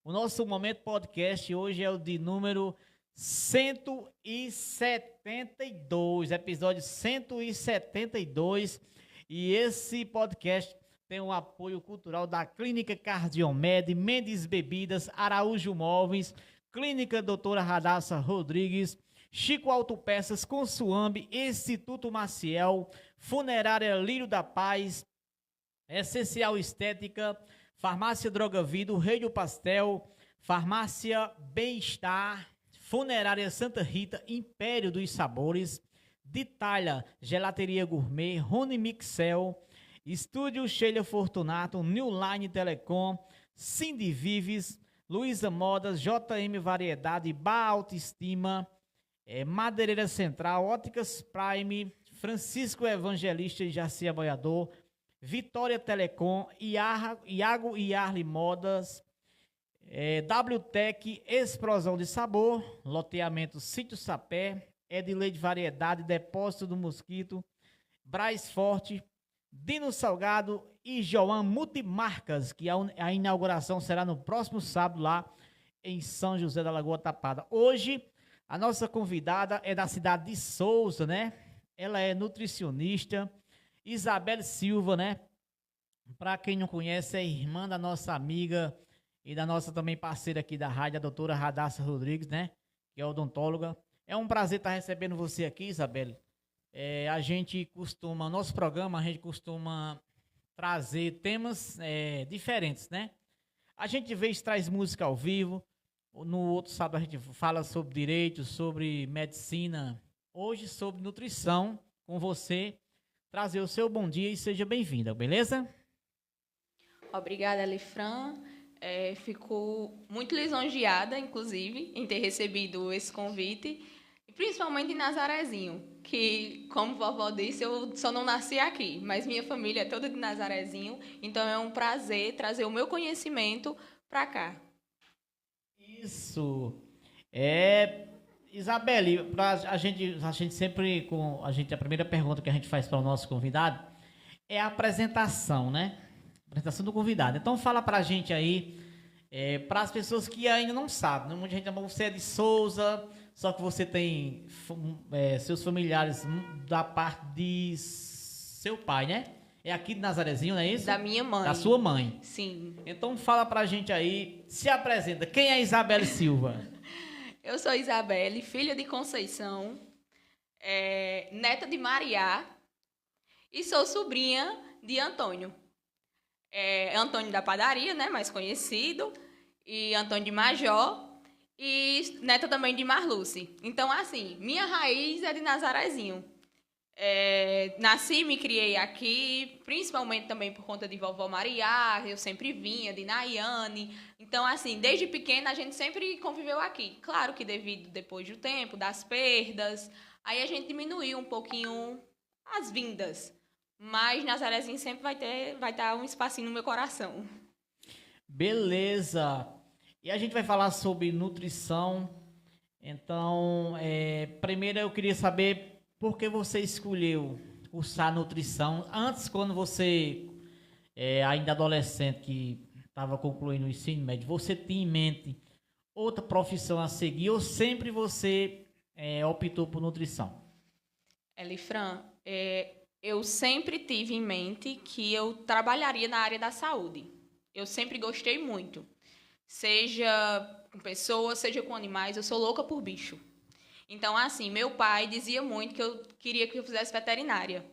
O nosso Momento Podcast hoje é o de número 172, episódio 172. E esse podcast tem o apoio cultural da Clínica Cardiomed, Mendes Bebidas, Araújo Móveis, Clínica Doutora Radassa Rodrigues, Chico Autopeças, Consuambi, Instituto Maciel, Funerária Lírio da Paz, Essencial Estética, Farmácia Droga Vida, Rei do Pastel, Farmácia Bem-Estar, Funerária Santa Rita, Império dos Sabores, Ditalha, Gelateria Gourmet, Rony Mixel, Estúdio Sheila Fortunato, New Line Telecom, Cindy Vives, Luiza Modas, JM Variedade, Bar Autoestima, Madeireira Central, Óticas Prime, Francisco Evangelista e Jacia Boiador, Vitória Telecom, Iago e Arli Modas, WTEC, Explosão de Sabor, Loteamento Sítio Sapé, Edileide Variedade, Depósito do Mosquito, Braz Forte, Dino Salgado e Joan Multimarcas, que a inauguração será no próximo sábado lá em São José da Lagoa Tapada. Hoje, a nossa convidada é da cidade de Souza, né? Ela é nutricionista, Isabelle Silva, né? Para quem não conhece, é irmã da nossa amiga e da nossa também parceira aqui da rádio, a doutora Radassa Rodrigues, né? Que é odontóloga. É um prazer estar recebendo você aqui, Isabelle. Nosso programa, a gente costuma trazer temas diferentes, né? A gente vez traz música ao vivo, no outro sábado a gente fala sobre direito, sobre medicina, hoje sobre nutrição, com você, trazer o seu bom dia e seja bem-vinda, beleza? Obrigada, Elifran. Fico muito lisonjeada, inclusive, em ter recebido esse convite, principalmente em Nazarezinho, que, como vovó disse, eu só não nasci aqui, mas minha família é toda de Nazarezinho, então é um prazer trazer o meu conhecimento para cá. Isso. Isabelle, a gente sempre, a primeira pergunta que a gente faz para o nosso convidado é a apresentação, né? Apresentação do convidado. Então fala para a gente aí, para as pessoas que ainda não sabem, né? Muita gente ama, você é de Souza, só que você tem seus familiares da parte de seu pai, né? É aqui de Nazarezinho, não é isso? Da minha mãe. Da sua mãe. Sim. Então fala pra gente aí, se apresenta. Quem é Isabelle Silva? Eu sou Isabelle, filha de Conceição, neta de Mariá e sou sobrinha de Antônio. Antônio da Padaria, né, mais conhecido, e Antônio de Major, e neta também de Marluce. Então, assim, minha raiz é de Nazarezinho. Nasci e me criei aqui, principalmente também por conta de vovó Maria, eu sempre vinha, de Nayane. Então, assim, desde pequena a gente sempre conviveu aqui. Claro que depois do tempo, das perdas, aí a gente diminuiu um pouquinho as vindas. Mas Nazarezinho sempre vai estar um espacinho no meu coração. Beleza. E a gente vai falar sobre nutrição. Então, primeiro eu queria saber por que você escolheu cursar nutrição? Antes, quando você, ainda adolescente, que estava concluindo o ensino médio, você tinha em mente outra profissão a seguir ou sempre você optou por nutrição? Elifran, eu sempre tive em mente que eu trabalharia na área da saúde. Eu sempre gostei muito. Seja com pessoas, seja com animais, eu sou louca por bicho. Então, assim, meu pai dizia muito que eu queria que eu fizesse veterinária.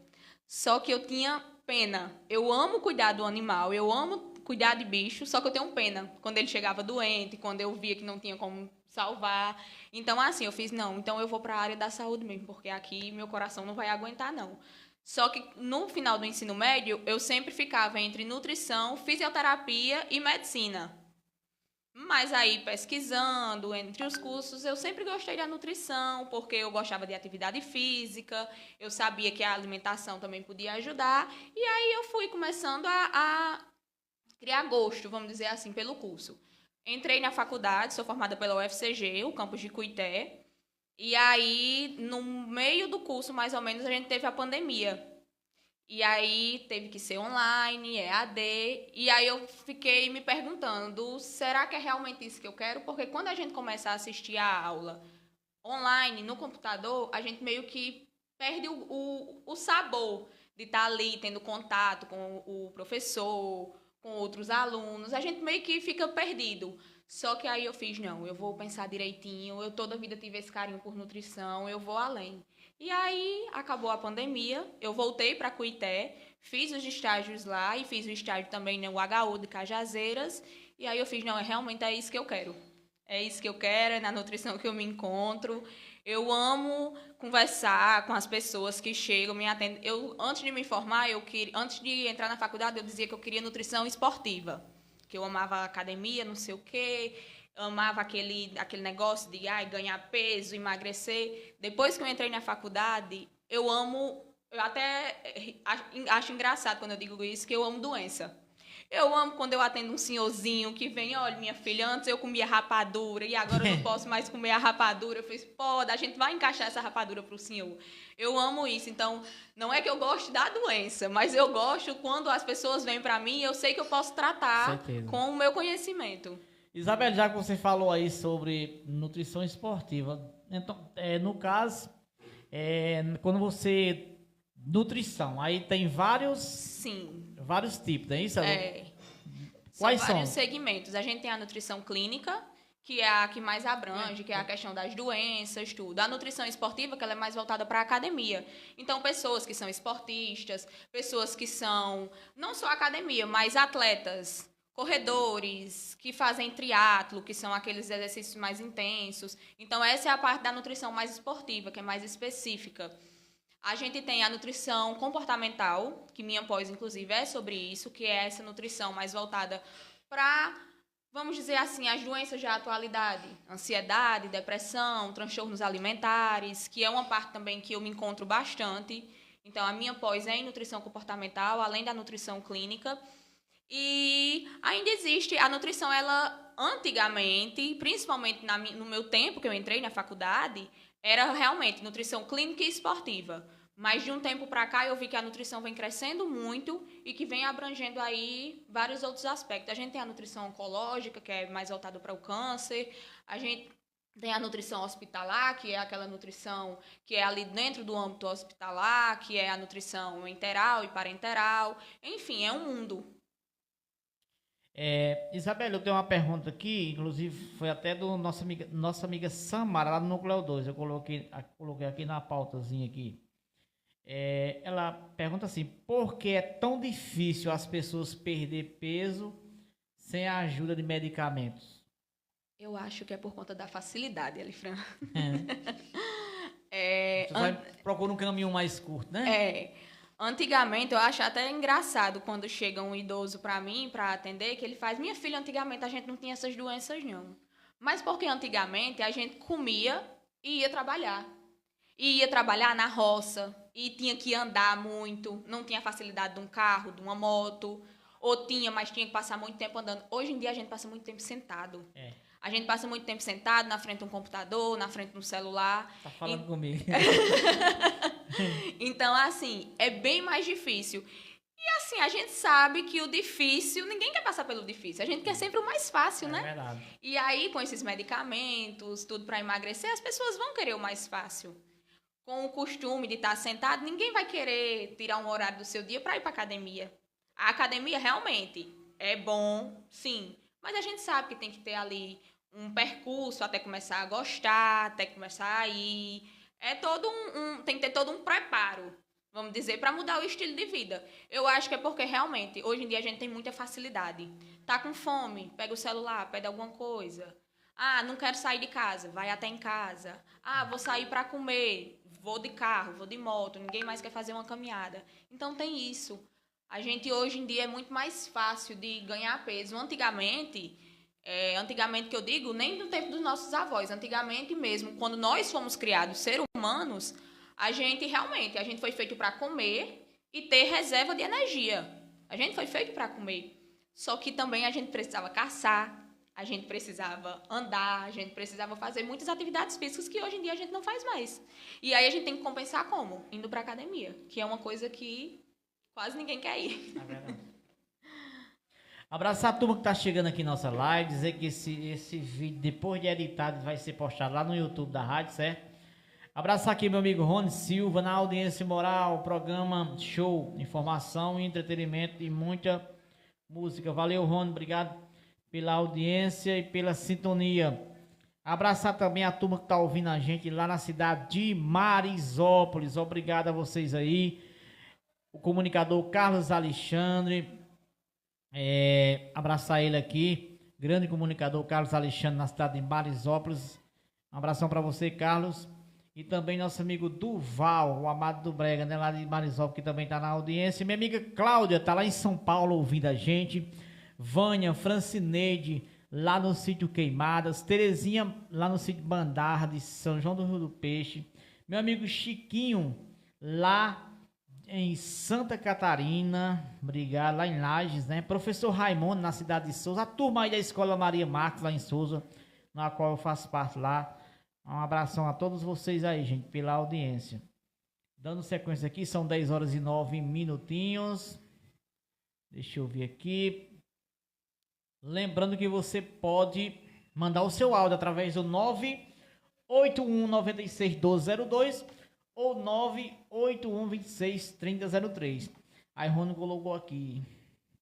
Só que eu tinha pena. Eu amo cuidar do animal, eu amo cuidar de bicho, só que eu tenho pena quando ele chegava doente, quando eu via que não tinha como salvar. Então, assim, eu fiz, não, então eu vou para a área da saúde mesmo, porque aqui meu coração não vai aguentar, não. Só que no final do ensino médio, eu sempre ficava entre nutrição, fisioterapia e medicina. Mas aí, pesquisando entre os cursos, eu sempre gostei da nutrição, porque eu gostava de atividade física, eu sabia que a alimentação também podia ajudar, e aí eu fui começando a criar gosto, vamos dizer assim, pelo curso. Entrei na faculdade, sou formada pela UFCG, o campus de Cuité, e aí, no meio do curso, mais ou menos, a gente teve a pandemia. E aí teve que ser online, EAD, e aí eu fiquei me perguntando, será que é realmente isso que eu quero? Porque quando a gente começa a assistir a aula online, no computador, a gente meio que perde o sabor de estar ali tendo contato com o professor, com outros alunos. A gente meio que fica perdido. Só que aí eu fiz, não, eu vou pensar direitinho, eu toda a vida tive esse carinho por nutrição, eu vou além. E aí acabou a pandemia, eu voltei para Cuité, fiz os estágios lá e fiz o estágio também no HU de Cajazeiras. E aí eu fiz, não, realmente é isso que eu quero. É isso que eu quero, é na nutrição que eu me encontro. Eu amo conversar com as pessoas que chegam, me atendem. Eu, antes de me formar, antes de entrar na faculdade, eu dizia que eu queria nutrição esportiva, que eu amava academia, não sei o quê, amava aquele negócio de ganhar peso, emagrecer. Depois que eu entrei na faculdade, eu até acho engraçado quando eu digo isso, que eu amo doença. Eu amo quando eu atendo um senhorzinho que vem, olha, minha filha, antes eu comia rapadura e agora eu não posso mais comer a rapadura. Eu falei, pô, a gente vai encaixar essa rapadura pro senhor. Eu amo isso. Então, não é que eu gosto da doença, mas eu gosto quando as pessoas vêm para mim e eu sei que eu posso tratar com o meu conhecimento. Isabel, já que você falou aí sobre nutrição esportiva, então, no caso, quando você... Nutrição, aí tem vários tipos, não é isso? Quais são? Vários segmentos. A gente tem a nutrição clínica, que é a que mais abrange, que é a questão das doenças, tudo. A nutrição esportiva, que ela é mais voltada para a academia. Então, pessoas que são esportistas, pessoas que são, não só academia, mas atletas, corredores, que fazem triatlo, que são aqueles exercícios mais intensos. Então, essa é a parte da nutrição mais esportiva, que é mais específica. A gente tem a nutrição comportamental, que minha pós, inclusive, é sobre isso, que é essa nutrição mais voltada para, vamos dizer assim, as doenças da atualidade. Ansiedade, depressão, transtornos alimentares, que é uma parte também que eu me encontro bastante. Então, a minha pós é em nutrição comportamental, além da nutrição clínica. E ainda existe a nutrição, ela antigamente, principalmente no meu tempo que eu entrei na faculdade, era realmente nutrição clínica e esportiva. Mas de um tempo para cá eu vi que a nutrição vem crescendo muito e que vem abrangendo aí vários outros aspectos. A gente tem a nutrição oncológica, que é mais voltada para o câncer. A gente tem a nutrição hospitalar, que é aquela nutrição que é ali dentro do âmbito hospitalar, que é a nutrição enteral e parenteral. Enfim, é um mundo. Isabel, eu tenho uma pergunta aqui, inclusive foi até do nossa amiga Samara, lá no Núcleo 2, eu coloquei aqui na pautazinha aqui. Ela pergunta assim, por que é tão difícil as pessoas perder peso sem a ajuda de medicamentos? Eu acho que é por conta da facilidade, Elifran. Você procura um caminho mais curto, né? Antigamente, eu acho até engraçado quando chega um idoso para mim, para atender, que ele faz, minha filha, antigamente a gente não tinha essas doenças, não. Mas porque antigamente a gente comia e ia trabalhar. E ia trabalhar na roça, e tinha que andar muito, não tinha facilidade de um carro, de uma moto, ou tinha, mas tinha que passar muito tempo andando. Hoje em dia a gente passa muito tempo sentado. A gente passa muito tempo sentado na frente de um computador, na frente de um celular. Tá falando comigo. Então, assim, é bem mais difícil. E, assim, a gente sabe que o difícil... Ninguém quer passar pelo difícil. A gente quer sempre o mais fácil, né? É verdade. E aí, com esses medicamentos, tudo para emagrecer, as pessoas vão querer o mais fácil. Com o costume de estar sentado, ninguém vai querer tirar um horário do seu dia para ir para academia. A academia, realmente, é bom, sim. Mas a gente sabe que tem que ter ali um percurso até começar a gostar, até começar a ir... tem que ter todo um preparo, vamos dizer, para mudar o estilo de vida. Eu acho que é porque realmente, hoje em dia a gente tem muita facilidade. Tá com fome, pega o celular, pede alguma coisa. Ah, não quero sair de casa, vai até em casa. Ah, vou sair para comer, vou de carro, vou de moto, ninguém mais quer fazer uma caminhada. Então tem isso. A gente hoje em dia é muito mais fácil de ganhar peso. Antigamente que eu digo, nem no tempo dos nossos avós, antigamente mesmo, quando nós fomos criados seres humanos, a gente foi feito para comer e ter reserva de energia. A gente foi feito para comer. Só que também a gente precisava caçar, a gente precisava andar, a gente precisava fazer muitas atividades físicas que hoje em dia a gente não faz mais. E aí a gente tem que compensar como? Indo para academia, que é uma coisa que quase ninguém quer ir. É verdade. Abraçar a turma que tá chegando aqui em nossa live, dizer que esse vídeo, depois de editado, vai ser postado lá no YouTube da rádio, certo? Abraçar aqui meu amigo Rony Silva, na audiência moral, programa show, informação, entretenimento e muita música. Valeu, Rony, obrigado pela audiência e pela sintonia. Abraçar também a turma que tá ouvindo a gente lá na cidade de Marisópolis. Obrigado a vocês aí. O comunicador Carlos Alexandre. Abraçar ele aqui, grande comunicador Carlos Alexandre, na cidade de Marisópolis. Um abração para você, Carlos. E também nosso amigo Duval, o amado do Brega, né, lá de Marisópolis, que também está na audiência. Minha amiga Cláudia está lá em São Paulo ouvindo a gente. Vânia, Francineide, lá no sítio Queimadas. Terezinha, lá no sítio Bandarra, de São João do Rio do Peixe. Meu amigo Chiquinho, lá em Santa Catarina, obrigado, lá em Lages, né? Professor Raimundo, na cidade de Souza. A turma aí da Escola Maria Marques, lá em Souza, na qual eu faço parte lá. Um abração a todos vocês aí, gente, pela audiência. Dando sequência aqui, são 10 horas e 9 minutinhos. Deixa eu ver aqui. Lembrando que você pode mandar o seu áudio através do 981961202 ou 981263003. Aí Rony colocou aqui: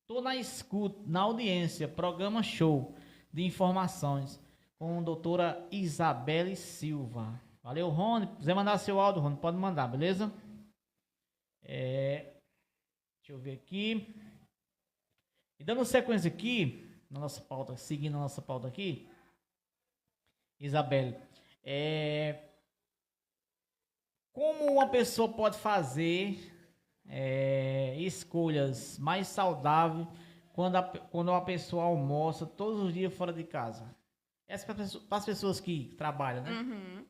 tô na escuta, na audiência, programa show de informações com a doutora Isabelle Silva. Valeu, Rony. Se quiser mandar seu áudio, Rony, pode mandar, beleza? Deixa eu ver aqui. E dando sequência aqui, na nossa pauta, seguindo a nossa pauta aqui, Isabelle, como uma pessoa pode fazer escolhas mais saudáveis quando uma pessoa almoça todos os dias fora de casa? Essa para as pessoas que trabalham, né? Uhum.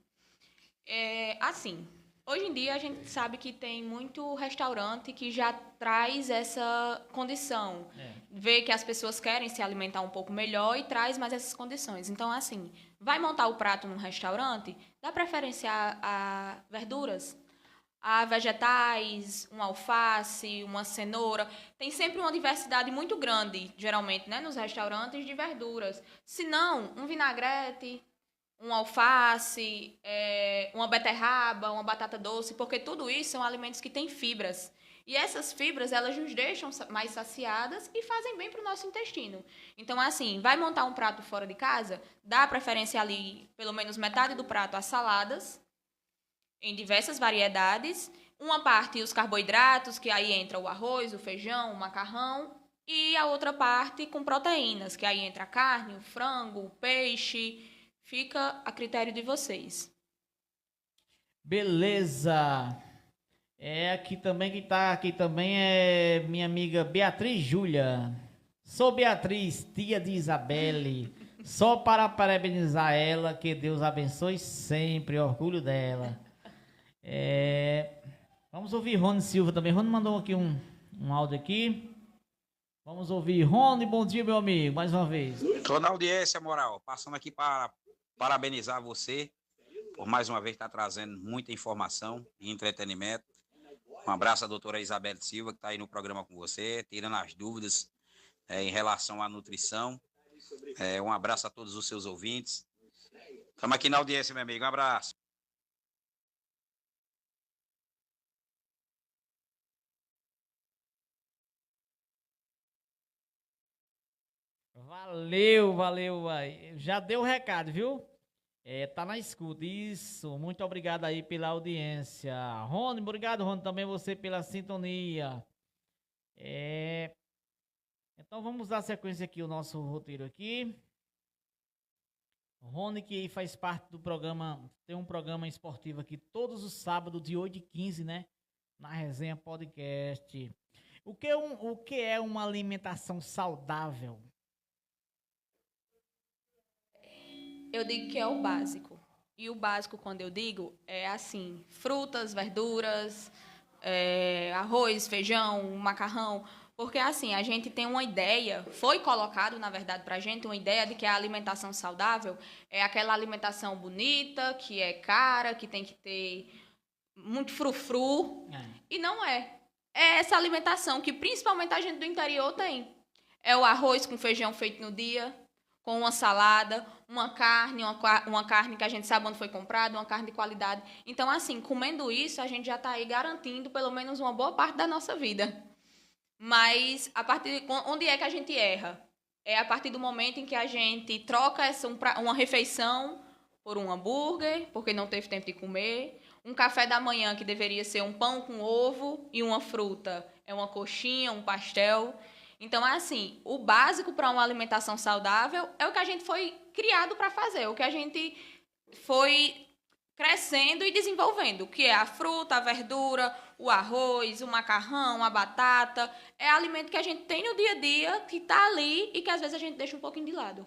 Assim, hoje em dia a gente sabe que tem muito restaurante que já traz essa condição. Vê que as pessoas querem se alimentar um pouco melhor e traz mais essas condições. Então, assim, vai montar o prato num restaurante, dá preferência a verduras, a vegetais, um alface, uma cenoura. Tem sempre uma diversidade muito grande, geralmente, né, nos restaurantes de verduras. Se não, um vinagrete, um alface, uma beterraba, uma batata doce, porque tudo isso são alimentos que têm fibras. E essas fibras, elas nos deixam mais saciadas e fazem bem para o nosso intestino. Então, assim, vai montar um prato fora de casa, dá preferência ali, pelo menos metade do prato, a saladas, em diversas variedades. Uma parte os carboidratos, que aí entra o arroz, o feijão, o macarrão. E a outra parte com proteínas, que aí entra a carne, o frango, o peixe. Fica a critério de vocês. Beleza. Aqui também, que tá aqui também é minha amiga Beatriz Júlia. Sou Beatriz, tia de Isabelle. Só para parabenizar ela, que Deus abençoe sempre, orgulho dela. Vamos ouvir Rony Silva também. Rony mandou aqui um áudio aqui. Vamos ouvir. Rony, bom dia, meu amigo, mais uma vez. Estou na audiência, moral, passando aqui para parabenizar você por mais uma vez estar trazendo muita informação e entretenimento. Um abraço à doutora Isabelle Silva, que está aí no programa com você, tirando as dúvidas em relação à nutrição. Um abraço a todos os seus ouvintes. Estamos aqui na audiência, meu amigo. Um abraço. Valeu, valeu. Já deu o recado, viu? Tá na escuta. Isso. Muito obrigado aí pela audiência. Rony, obrigado, Rony, também você pela sintonia. Então vamos dar sequência aqui o nosso roteiro aqui. Rony, que faz parte do programa, tem um programa esportivo aqui todos os sábados de 8h15, né? Na Resenha Podcast. O que é uma alimentação saudável? Eu digo que é o básico. E o básico, quando eu digo, é assim, frutas, verduras, arroz, feijão, macarrão. Porque, assim, a gente tem uma ideia, foi colocado, na verdade, para a gente, uma ideia de que a alimentação saudável é aquela alimentação bonita, que é cara, que tem que ter muito frufru. E não é. é essa alimentação que principalmente a gente do interior tem. É o arroz com feijão feito no dia, com uma salada, uma carne que a gente sabe onde foi comprada, uma carne de qualidade. Então, assim, comendo isso, a gente já está aí garantindo pelo menos uma boa parte da nossa vida. Mas onde é que a gente erra? É a partir do momento em que a gente troca uma refeição por um hambúrguer, porque não teve tempo de comer, um café da manhã que deveria ser um pão com ovo e uma fruta, é uma coxinha, um pastel. Então, assim, o básico para uma alimentação saudável é o que a gente foi criado para fazer, o que a gente foi crescendo e desenvolvendo, que é a fruta, a verdura, o arroz, o macarrão, a batata. É alimento que a gente tem no dia a dia, que está ali e que às vezes a gente deixa um pouquinho de lado.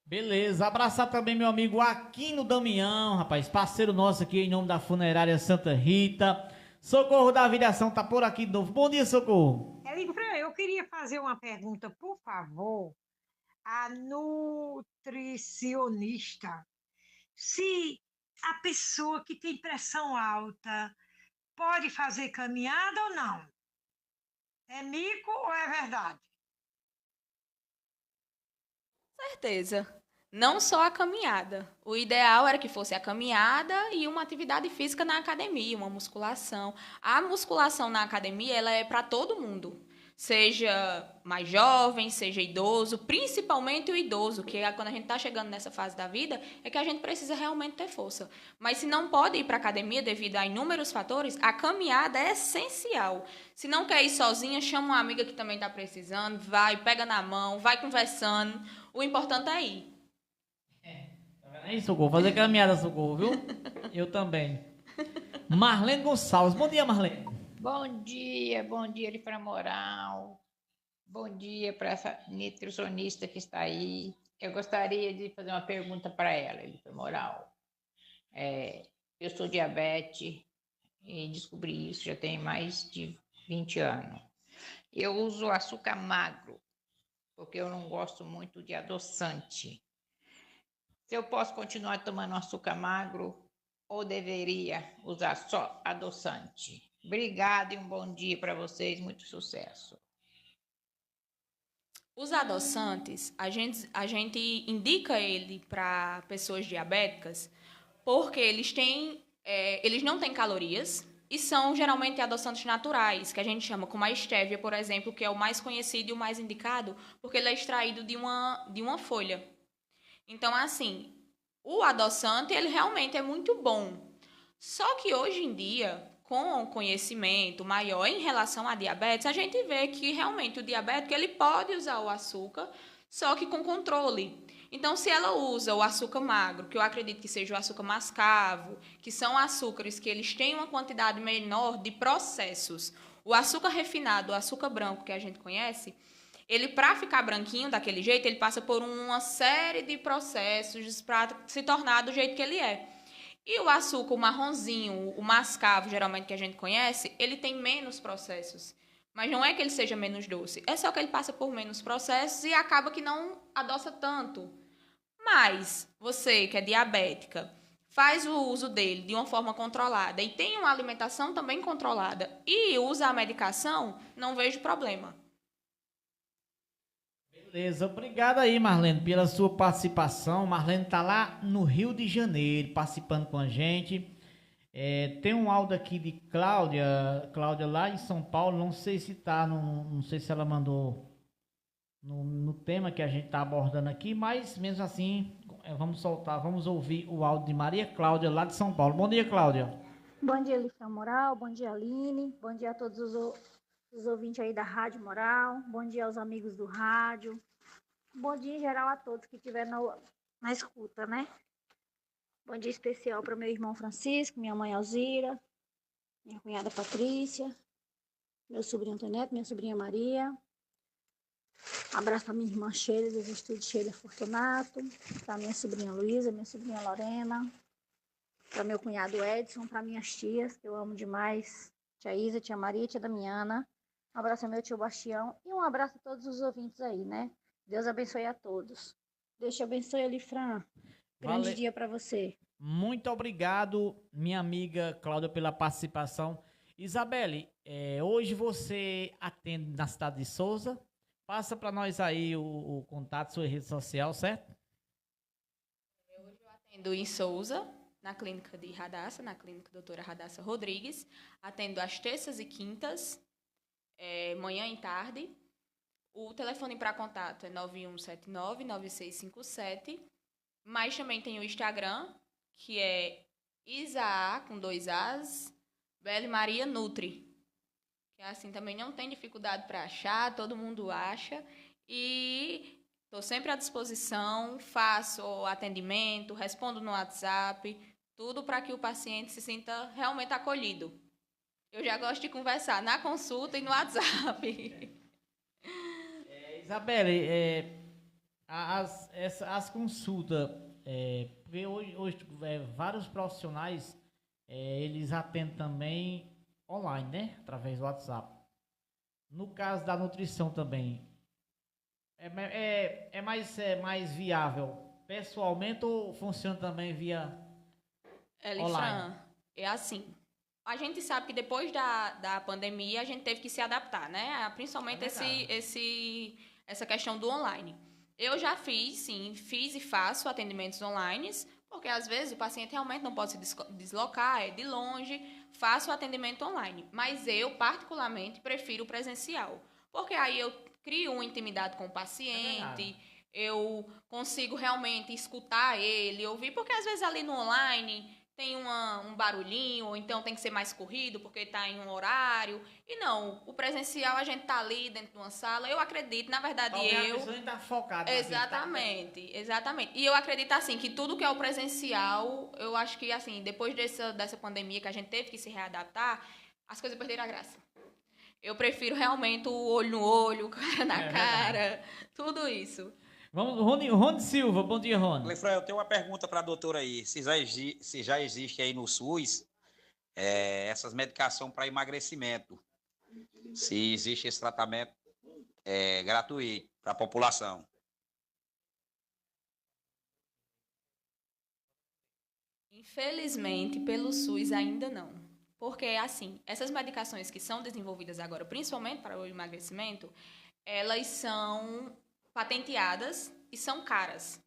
Beleza, abraçar também meu amigo Aquino Damião, rapaz, parceiro nosso aqui em nome da Funerária Santa Rita. Socorro da Aviação tá por aqui de novo. Bom dia, Socorro. Elifran, eu queria fazer uma pergunta, por favor, à nutricionista. Se a pessoa que tem pressão alta pode fazer caminhada ou não? É mico ou é verdade? Certeza. Não só a caminhada. O ideal era que fosse a caminhada e uma atividade física na academia, uma musculação. A musculação na academia, ela é para todo mundo. Seja mais jovem, seja idoso, principalmente o idoso, que é quando a gente está chegando nessa fase da vida, é que a gente precisa realmente ter força. Mas se não pode ir para a academia devido a inúmeros fatores, a caminhada é essencial. Se não quer ir sozinha, chama uma amiga que também está precisando, vai, pega na mão, vai conversando. O importante é ir. É isso, Socorro, fazer caminhada, Socorro, viu? Eu também. Marlene Gonçalves, bom dia, Marlene. Bom dia, Elifran Moral. Bom dia para essa nutricionista que está aí. Eu gostaria de fazer uma pergunta para ela, Elifran Moral. Eu sou diabetes e descobri isso já tem mais de 20 anos. Eu uso açúcar magro, porque eu não gosto muito de adoçante. Se eu posso continuar tomando açúcar magro ou deveria usar só adoçante? Obrigada e um bom dia para vocês, muito sucesso. Os adoçantes, a gente indica ele para pessoas diabéticas porque eles não têm calorias e são geralmente adoçantes naturais, que a gente chama como a estévia, por exemplo, que é o mais conhecido e o mais indicado, porque ele é extraído de uma folha. Então, assim, o adoçante, ele realmente é muito bom. Só que hoje em dia, com o conhecimento maior em relação à diabetes, a gente vê que realmente o diabético ele pode usar o açúcar, só que com controle. Então, se ela usa o açúcar magro, que eu acredito que seja o açúcar mascavo, que são açúcares que eles têm uma quantidade menor de processos. O açúcar refinado, o açúcar branco que a gente conhece, ele, para ficar branquinho daquele jeito, ele passa por uma série de processos para se tornar do jeito que ele é. E o açúcar, o marronzinho, o mascavo, geralmente que a gente conhece, ele tem menos processos. Mas não é que ele seja menos doce, é só que ele passa por menos processos e acaba que não adoça tanto. Mas você que é diabética, faz o uso dele de uma forma controlada e tem uma alimentação também controlada e usa a medicação, não vejo problema. Beleza, obrigado aí, Marlene, pela sua participação. Marlene tá lá no Rio de Janeiro, participando com a gente. Tem um áudio aqui de Cláudia lá em São Paulo, não sei se tá, não sei se ela mandou no tema que a gente tá abordando aqui, mas mesmo assim, vamos ouvir o áudio de Maria Cláudia lá de São Paulo. Bom dia, Cláudia. Bom dia, Elifran Moral, bom dia, Aline, bom dia a todos os ouvintes aí da Rádio Moral, bom dia aos amigos do rádio, bom dia em geral a todos que estiveram na escuta, né? Bom dia especial para o meu irmão Francisco, minha mãe Alzira, minha cunhada Patrícia, meu sobrinho Antoneto, minha sobrinha Maria. Abraço para minha irmã Sheila, dos estúdios Sheila Fortunato, para minha sobrinha Luísa, minha sobrinha Lorena, para meu cunhado Edson, para minhas tias, que eu amo demais, tia Isa, tia Maria, tia Damiana. Um abraço ao meu tio Bastião e um abraço a todos os ouvintes aí, né? Deus abençoe a todos. Deus te abençoe, Elifran. Grande dia para você. Muito obrigado, minha amiga Cláudia, pela participação. Isabelle, hoje você atende na cidade de Souza. Passa para nós aí o contato, sua rede social, certo? Hoje eu atendo em Souza, na clínica de Radassa, na clínica doutora Radassa Rodrigues. Atendo às terças e quintas, manhã e tarde. O telefone para contato é 9179-9657. Mas também tem o Instagram, que é Isa, com 2 As, Belle Maria Nutri. Que assim também não tem dificuldade para achar, todo mundo acha. E estou sempre à disposição, faço atendimento, respondo no WhatsApp, tudo para que o paciente se sinta realmente acolhido. Eu já gosto de conversar na consulta e no WhatsApp. Isabelle, as consultas, porque hoje vários profissionais, eles atendem também online, né? Através do WhatsApp. No caso da nutrição também, é mais viável pessoalmente ou funciona também via online? Elifran, é assim. A gente sabe que depois da pandemia a gente teve que se adaptar, né? Principalmente essa questão do online. Eu já fiz e faço atendimentos online, porque às vezes o paciente realmente não pode se deslocar, é de longe, faço o atendimento online. Mas eu, particularmente, prefiro o presencial, porque aí eu crio uma intimidade com o paciente, eu consigo realmente escutar ele, ouvir, porque às vezes ali no online tem um barulhinho, ou então tem que ser mais corrido porque está em um horário. E não, o presencial a gente está ali dentro de uma sala. Eu acredito, na verdade, A pessoa está focada. Exatamente, exatamente. E eu acredito, assim, que tudo que é o presencial, eu acho que, assim, depois dessa pandemia que a gente teve que se readaptar, as coisas perderam a graça. Eu prefiro realmente o olho no olho, cara na cara, tudo isso. Vamos, Rony Silva, bom dia, Rony. Elifran, eu tenho uma pergunta para a doutora aí. Se já existe aí no SUS essas medicações para emagrecimento, se existe esse tratamento gratuito para a população. Infelizmente, pelo SUS ainda não. Porque, assim, essas medicações que são desenvolvidas agora, principalmente para o emagrecimento, elas são patenteadas e são caras.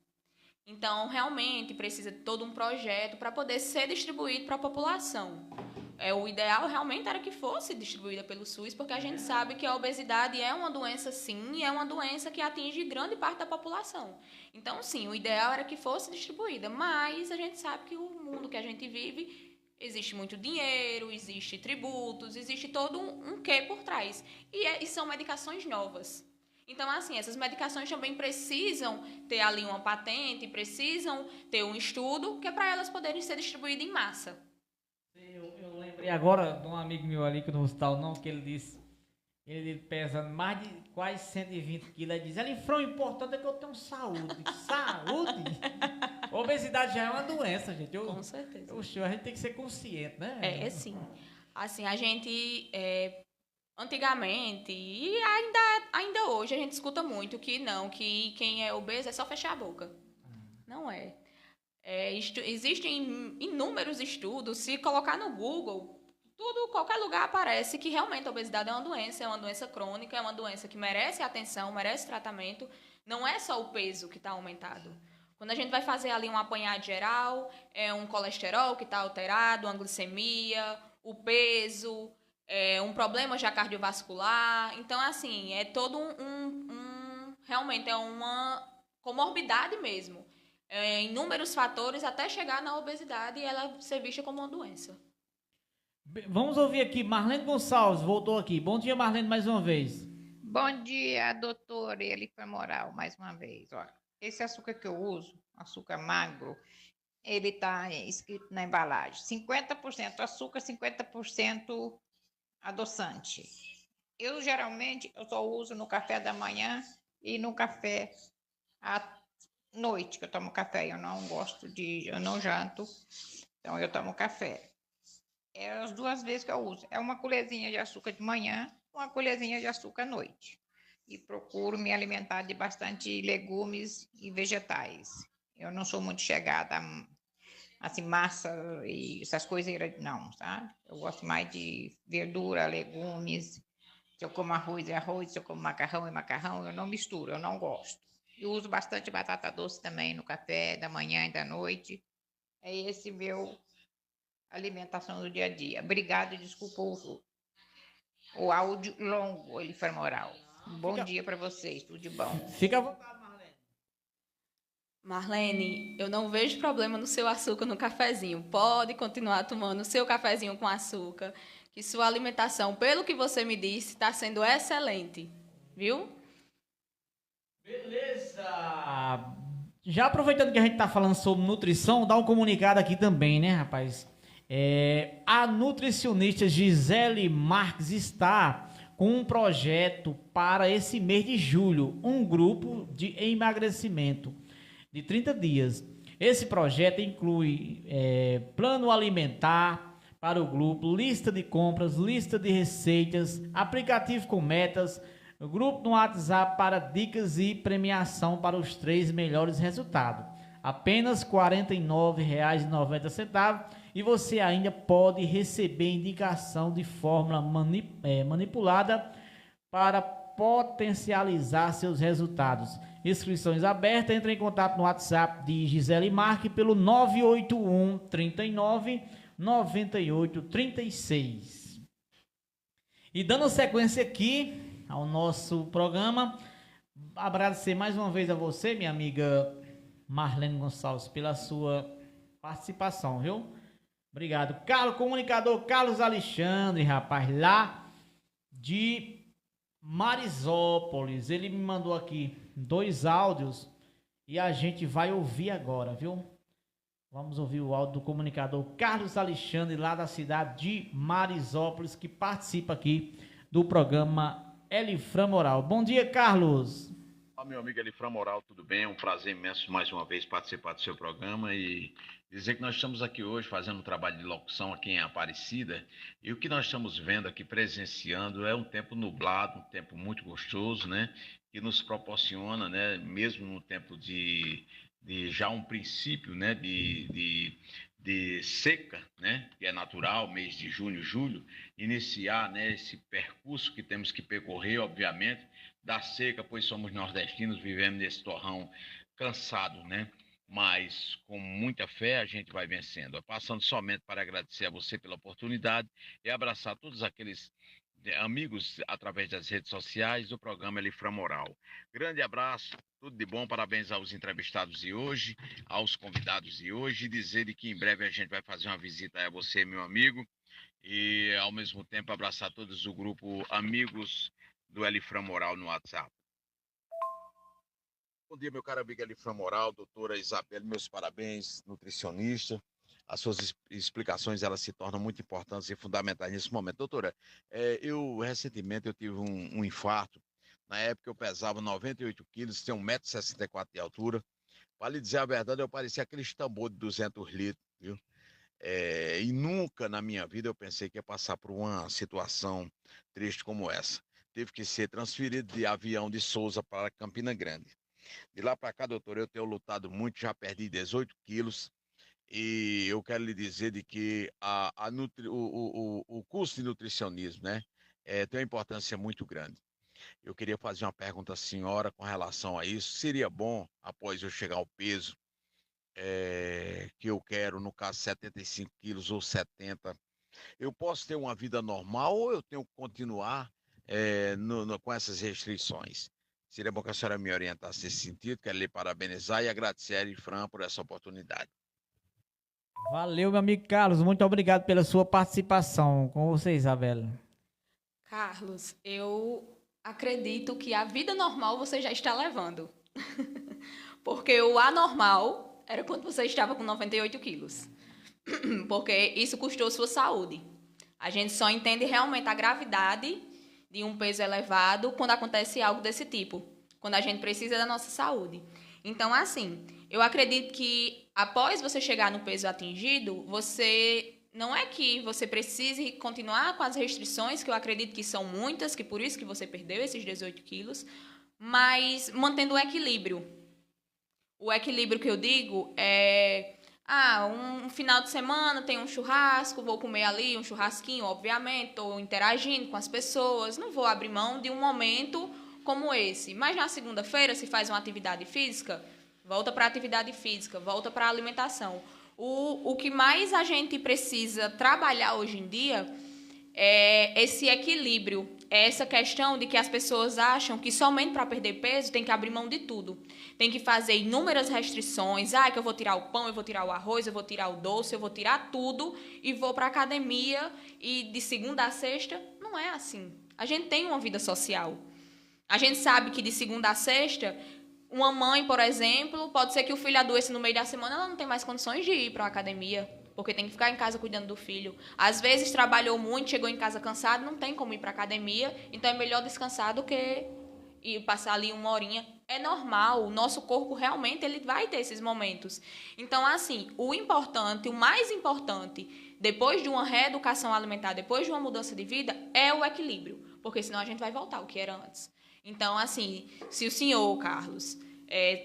Então, realmente, precisa de todo um projeto para poder ser distribuído para a população. O ideal realmente era que fosse distribuída pelo SUS, porque a gente sabe que a obesidade é uma doença, sim, e é uma doença que atinge grande parte da população. Então, sim, o ideal era que fosse distribuída, mas a gente sabe que o mundo que a gente vive, existe muito dinheiro, existe tributos, existe todo um quê por trás. E são medicações novas. Então, assim, essas medicações também precisam ter ali uma patente, precisam ter um estudo, que é para elas poderem ser distribuídas em massa. Eu lembrei agora de um amigo meu ali, que eu não vou citar o nome, que ele disse, ele pesa mais de quase 120 quilos, ele diz, Elifran, o importante é que eu tenho saúde. Saúde? Obesidade já é uma doença, gente. Com certeza. A gente tem que ser consciente, né? Sim. Assim, a gente... Antigamente, e ainda hoje, a gente escuta muito que quem é obeso é só fechar a boca. Não é. Existem inúmeros estudos, se colocar no Google, qualquer lugar aparece que realmente a obesidade é uma doença crônica, é uma doença que merece atenção, merece tratamento. Não é só o peso que está aumentado. Quando a gente vai fazer ali um apanhado geral, é um colesterol que está alterado, uma glicemia, o peso... um problema já cardiovascular. Então, assim, é todo realmente é uma comorbidade mesmo. Inúmeros fatores até chegar na obesidade e ela ser vista como uma doença. Vamos ouvir aqui, Marlene Gonçalves voltou aqui. Bom dia, Marlene, mais uma vez. Bom dia, doutor Elifran Moral, mais uma vez. Olha, esse açúcar que eu uso, açúcar magro, ele está escrito na embalagem. 50% açúcar, 50% adoçante. Eu geralmente só uso no café da manhã e no café à noite, que eu tomo café. Eu não janto, então eu tomo café. É as 2 vezes que eu uso. É uma colherzinha de açúcar de manhã, uma colherzinha de açúcar à noite. E procuro me alimentar de bastante legumes e vegetais. Eu não sou muito chegada assim, massa e essas coisas, não, sabe? Eu gosto mais de verdura, legumes. Se eu como arroz, é arroz. Se eu como macarrão, é macarrão. Eu não misturo, eu não gosto. Eu uso bastante batata doce também no café da manhã e da noite. É esse meu alimentação do dia a dia. Obrigada, desculpa o áudio longo, Elifra Moral. Bom dia para vocês, tudo de bom. Fica à vontade, Marlene. Marlene, eu não vejo problema no seu açúcar no cafezinho. Pode continuar tomando o seu cafezinho com açúcar, que sua alimentação, pelo que você me disse, está sendo excelente, viu? Beleza! Já aproveitando que a gente tá falando sobre nutrição, dá um comunicado aqui também, né, rapaz? A nutricionista Gisele Marques está com um projeto para esse mês de julho, um grupo de emagrecimento de 30 dias. Esse projeto inclui plano alimentar para o grupo, lista de compras, lista de receitas, aplicativo com metas, grupo no WhatsApp para dicas e premiação para os 3 melhores resultados. Apenas R$ 49,90 e você ainda pode receber indicação de fórmula manipulada para potencializar seus resultados. Inscrições abertas, entre em contato no WhatsApp de Gisele Marques pelo 981 39 98 36. E dando sequência aqui ao nosso programa, agradecer mais uma vez a você, minha amiga Marlene Gonçalves, pela sua participação, viu? Obrigado. Comunicador Carlos Alexandre, rapaz, lá de Marisópolis. Ele me mandou aqui 2 áudios e a gente vai ouvir agora, viu? Vamos ouvir o áudio do comunicador Carlos Alexandre, lá da cidade de Marisópolis, que participa aqui do programa Elifra Moral. Bom dia, Carlos. Olá, meu amigo Elifra Moral, tudo bem? É um prazer imenso mais uma vez participar do seu programa e dizer que nós estamos aqui hoje fazendo um trabalho de locução aqui em Aparecida e o que nós estamos vendo aqui, presenciando, é um tempo nublado, um tempo muito gostoso, né? Que nos proporciona, né? Mesmo no tempo de já um princípio, né? De seca, né? Que é natural, mês de junho, julho, iniciar, né? Esse percurso que temos que percorrer, obviamente, da seca, pois somos nordestinos, vivemos nesse torrão cansado, né? Mas com muita fé a gente vai vencendo. Passando somente para agradecer a você pela oportunidade e abraçar todos aqueles amigos através das redes sociais do programa Elifra Moral. Grande abraço, tudo de bom, parabéns aos entrevistados de hoje, aos convidados de hoje, e dizer que em breve a gente vai fazer uma visita a você, meu amigo, e ao mesmo tempo abraçar todos o grupo Amigos do Elifra Moral no WhatsApp. Bom dia, meu caro amigo Elifra Moral, doutora Isabel, meus parabéns, nutricionista. As suas explicações, elas se tornam muito importantes e fundamentais nesse momento. Doutora, recentemente eu tive um infarto. Na época eu pesava 98 quilos, tenho 1,64 m de altura. Para lhe dizer a verdade, eu parecia aquele tambor de 200 litros, viu? E nunca na minha vida eu pensei que ia passar por uma situação triste como essa. Teve que ser transferido de avião de Souza para Campina Grande. De lá para cá, doutor, eu tenho lutado muito, já perdi 18 quilos. E eu quero lhe dizer de que o curso de nutricionismo, né, tem uma importância muito grande. Eu queria fazer uma pergunta à senhora com relação a isso. Seria bom, após eu chegar ao peso que eu quero, no caso 75 quilos ou 70, eu posso ter uma vida normal ou eu tenho que continuar com essas restrições? Seria bom que a senhora me orientasse nesse sentido. Quero lhe parabenizar e agradecer a Elifran por essa oportunidade. Valeu, meu amigo Carlos. Muito obrigado pela sua participação. Com você, Isabela. Carlos, eu acredito que a vida normal você já está levando. Porque o anormal era quando você estava com 98 quilos. Porque isso custou sua saúde. A gente só entende realmente a gravidade de um peso elevado quando acontece algo desse tipo. Quando a gente precisa da nossa saúde. Então, assim, eu acredito que após você chegar no peso atingido, não é que você precise continuar com as restrições, que eu acredito que são muitas, que por isso que você perdeu esses 18 quilos, mas mantendo o equilíbrio. O equilíbrio que eu digo é Um final de semana tem um churrasco, vou comer ali um churrasquinho, obviamente, estou interagindo com as pessoas, não vou abrir mão de um momento como esse. Mas na segunda-feira, se faz uma atividade física, volta para a atividade física, volta para a alimentação. O que mais a gente precisa trabalhar hoje em dia é esse equilíbrio, é essa questão de que as pessoas acham que somente para perder peso tem que abrir mão de tudo. Tem que fazer inúmeras restrições. Que eu vou tirar o pão, eu vou tirar o arroz, eu vou tirar o doce, eu vou tirar tudo e vou para a academia e de segunda a sexta. Não é assim. A gente tem uma vida social. A gente sabe que de segunda a sexta, uma mãe, por exemplo, pode ser que o filho adoeça no meio da semana, ela não tem mais condições de ir para a academia, porque tem que ficar em casa cuidando do filho. Às vezes trabalhou muito, chegou em casa cansado, não tem como ir para a academia, então é melhor descansar do que ir passar ali uma horinha. É normal, o nosso corpo realmente ele vai ter esses momentos. Então, assim, o mais importante, depois de uma reeducação alimentar, depois de uma mudança de vida, é o equilíbrio, porque senão a gente vai voltar ao que era antes. Então, assim, se o senhor, Carlos,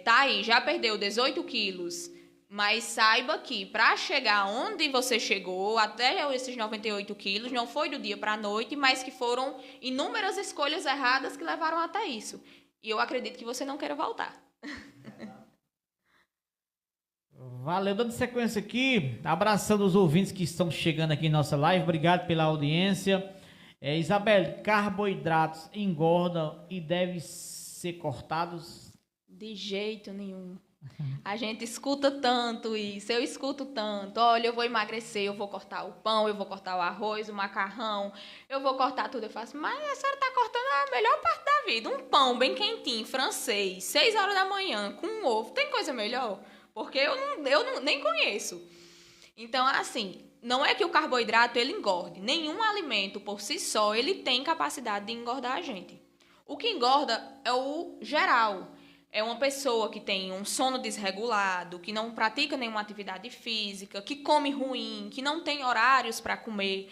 tá aí, já perdeu 18 quilos, mas saiba que para chegar onde você chegou, até esses 98 quilos, não foi do dia para a noite, mas que foram inúmeras escolhas erradas que levaram até isso. E eu acredito que você não queira voltar. Valeu, dando sequência aqui, abraçando os ouvintes que estão chegando aqui em nossa live, obrigado pela audiência. Isabel, carboidratos engordam e devem ser cortados? De jeito nenhum. A gente escuta tanto isso, eu escuto tanto. Olha, eu vou emagrecer, eu vou cortar o pão, eu vou cortar o arroz, o macarrão, eu vou cortar tudo. Eu faço, mas a senhora está cortando a melhor parte da vida. Um pão bem quentinho, francês, 6 horas da manhã, com um ovo. Tem coisa melhor? Porque eu nem conheço. Então, assim, não é que o carboidrato ele engorde. Nenhum alimento por si só ele tem capacidade de engordar a gente. O que engorda é o geral. É uma pessoa que tem um sono desregulado, que não pratica nenhuma atividade física, que come ruim, que não tem horários para comer.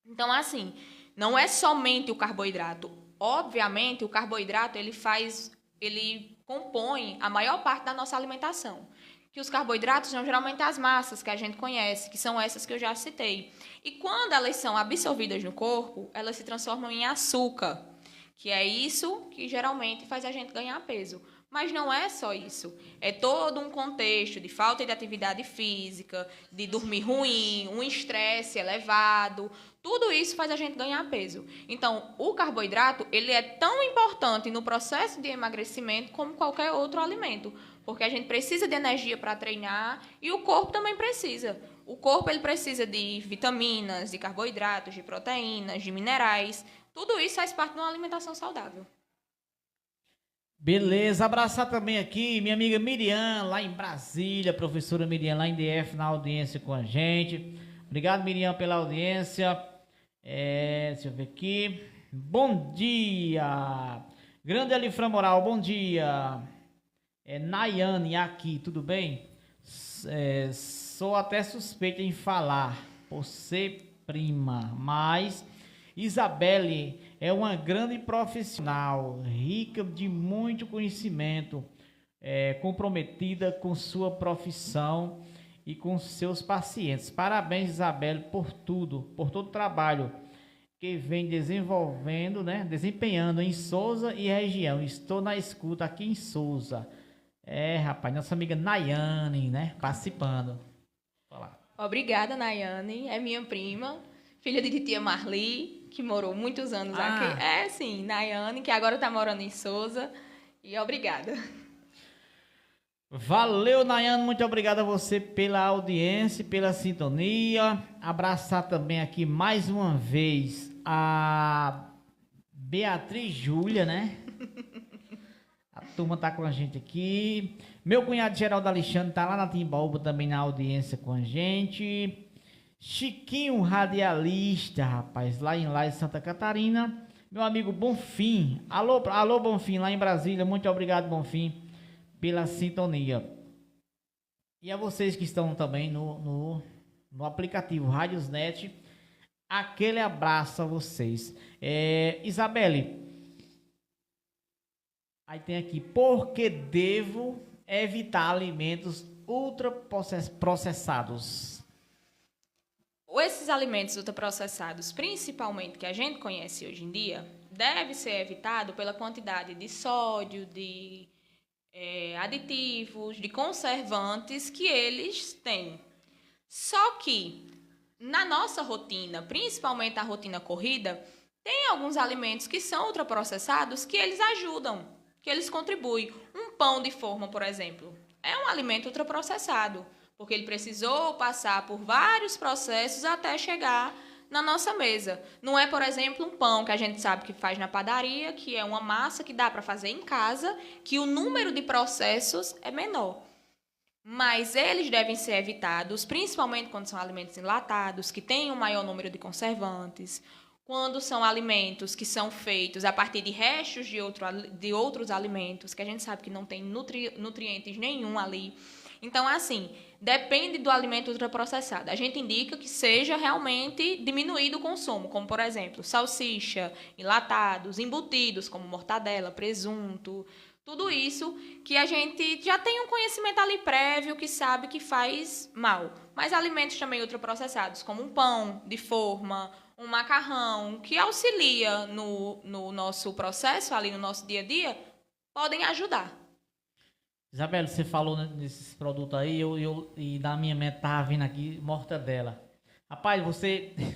Então, assim, não é somente o carboidrato. Obviamente, o carboidrato ele compõe a maior parte da nossa alimentação. Que os carboidratos são geralmente as massas que a gente conhece, que são essas que eu já citei. E quando elas são absorvidas no corpo, elas se transformam em açúcar, que é isso que geralmente faz a gente ganhar peso. Mas não é só isso. É todo um contexto de falta de atividade física, de dormir ruim, um estresse elevado. Tudo isso faz a gente ganhar peso. Então, o carboidrato ele é tão importante no processo de emagrecimento como qualquer outro alimento. Porque a gente precisa de energia para treinar e o corpo também precisa. O corpo ele precisa de vitaminas, de carboidratos, de proteínas, de minerais. Tudo isso faz parte de uma alimentação saudável. Beleza, abraçar também aqui minha amiga Miriam, lá em Brasília, professora Miriam, lá em DF, na audiência com a gente. Obrigado, Miriam, pela audiência. Deixa eu ver aqui. Bom dia. Grande Elifran Moral, bom dia. Nayane aqui, tudo bem? Sou até suspeita em falar, por ser prima, mas Isabelle é uma grande profissional, rica de muito conhecimento, comprometida com sua profissão e com seus pacientes. Parabéns, Isabelle, por tudo, por todo o trabalho que vem desenvolvendo, né, desempenhando em Souza e região. Estou na escuta aqui em Souza. Rapaz, nossa amiga Nayane, né, participando. Olá. Obrigada, Nayane, é minha prima, filha de titia Marli, que morou muitos anos aqui. Sim, Nayane, que agora está morando em Souza. E obrigada. Valeu, Nayane. Muito obrigado a você pela audiência, pela sintonia. Abraçar também aqui mais uma vez a Beatriz Júlia, né? A turma tá com a gente aqui. Meu cunhado Geraldo Alexandre tá lá na Timbaúba também na audiência com a gente. Chiquinho Radialista, rapaz, lá em Santa Catarina. Meu amigo Bonfim. Alô, Bonfim, lá em Brasília. Muito obrigado, Bonfim, pela sintonia. E a vocês que estão também no aplicativo Radiosnet, aquele abraço a vocês. Isabelle, aí tem aqui, porque devo evitar alimentos ultraprocessados? Esses alimentos ultraprocessados, principalmente que a gente conhece hoje em dia, deve ser evitado pela quantidade de sódio, de aditivos, de conservantes que eles têm. Só que na nossa rotina, principalmente a rotina corrida, tem alguns alimentos que são ultraprocessados que eles ajudam, que eles contribuem. Um pão de forma, por exemplo, é um alimento ultraprocessado, porque ele precisou passar por vários processos até chegar na nossa mesa. Não é, por exemplo, um pão que a gente sabe que faz na padaria, que é uma massa que dá para fazer em casa, que o número de processos é menor. Mas eles devem ser evitados, principalmente quando são alimentos enlatados, que têm um maior número de conservantes, quando são alimentos que são feitos a partir de restos de outros alimentos, que a gente sabe que não tem nutrientes nenhum ali. Então, assim, depende do alimento ultraprocessado. A gente indica que seja realmente diminuído o consumo, como, por exemplo, salsicha, enlatados, embutidos, como mortadela, presunto, tudo isso que a gente já tem um conhecimento ali prévio que sabe que faz mal. Mas alimentos também ultraprocessados, como um pão de forma, um macarrão, que auxilia no nosso processo, ali no nosso dia a dia, podem ajudar. Isabela, você falou nesses produtos aí, e na minha mente tava vindo aqui mortadela. Rapaz,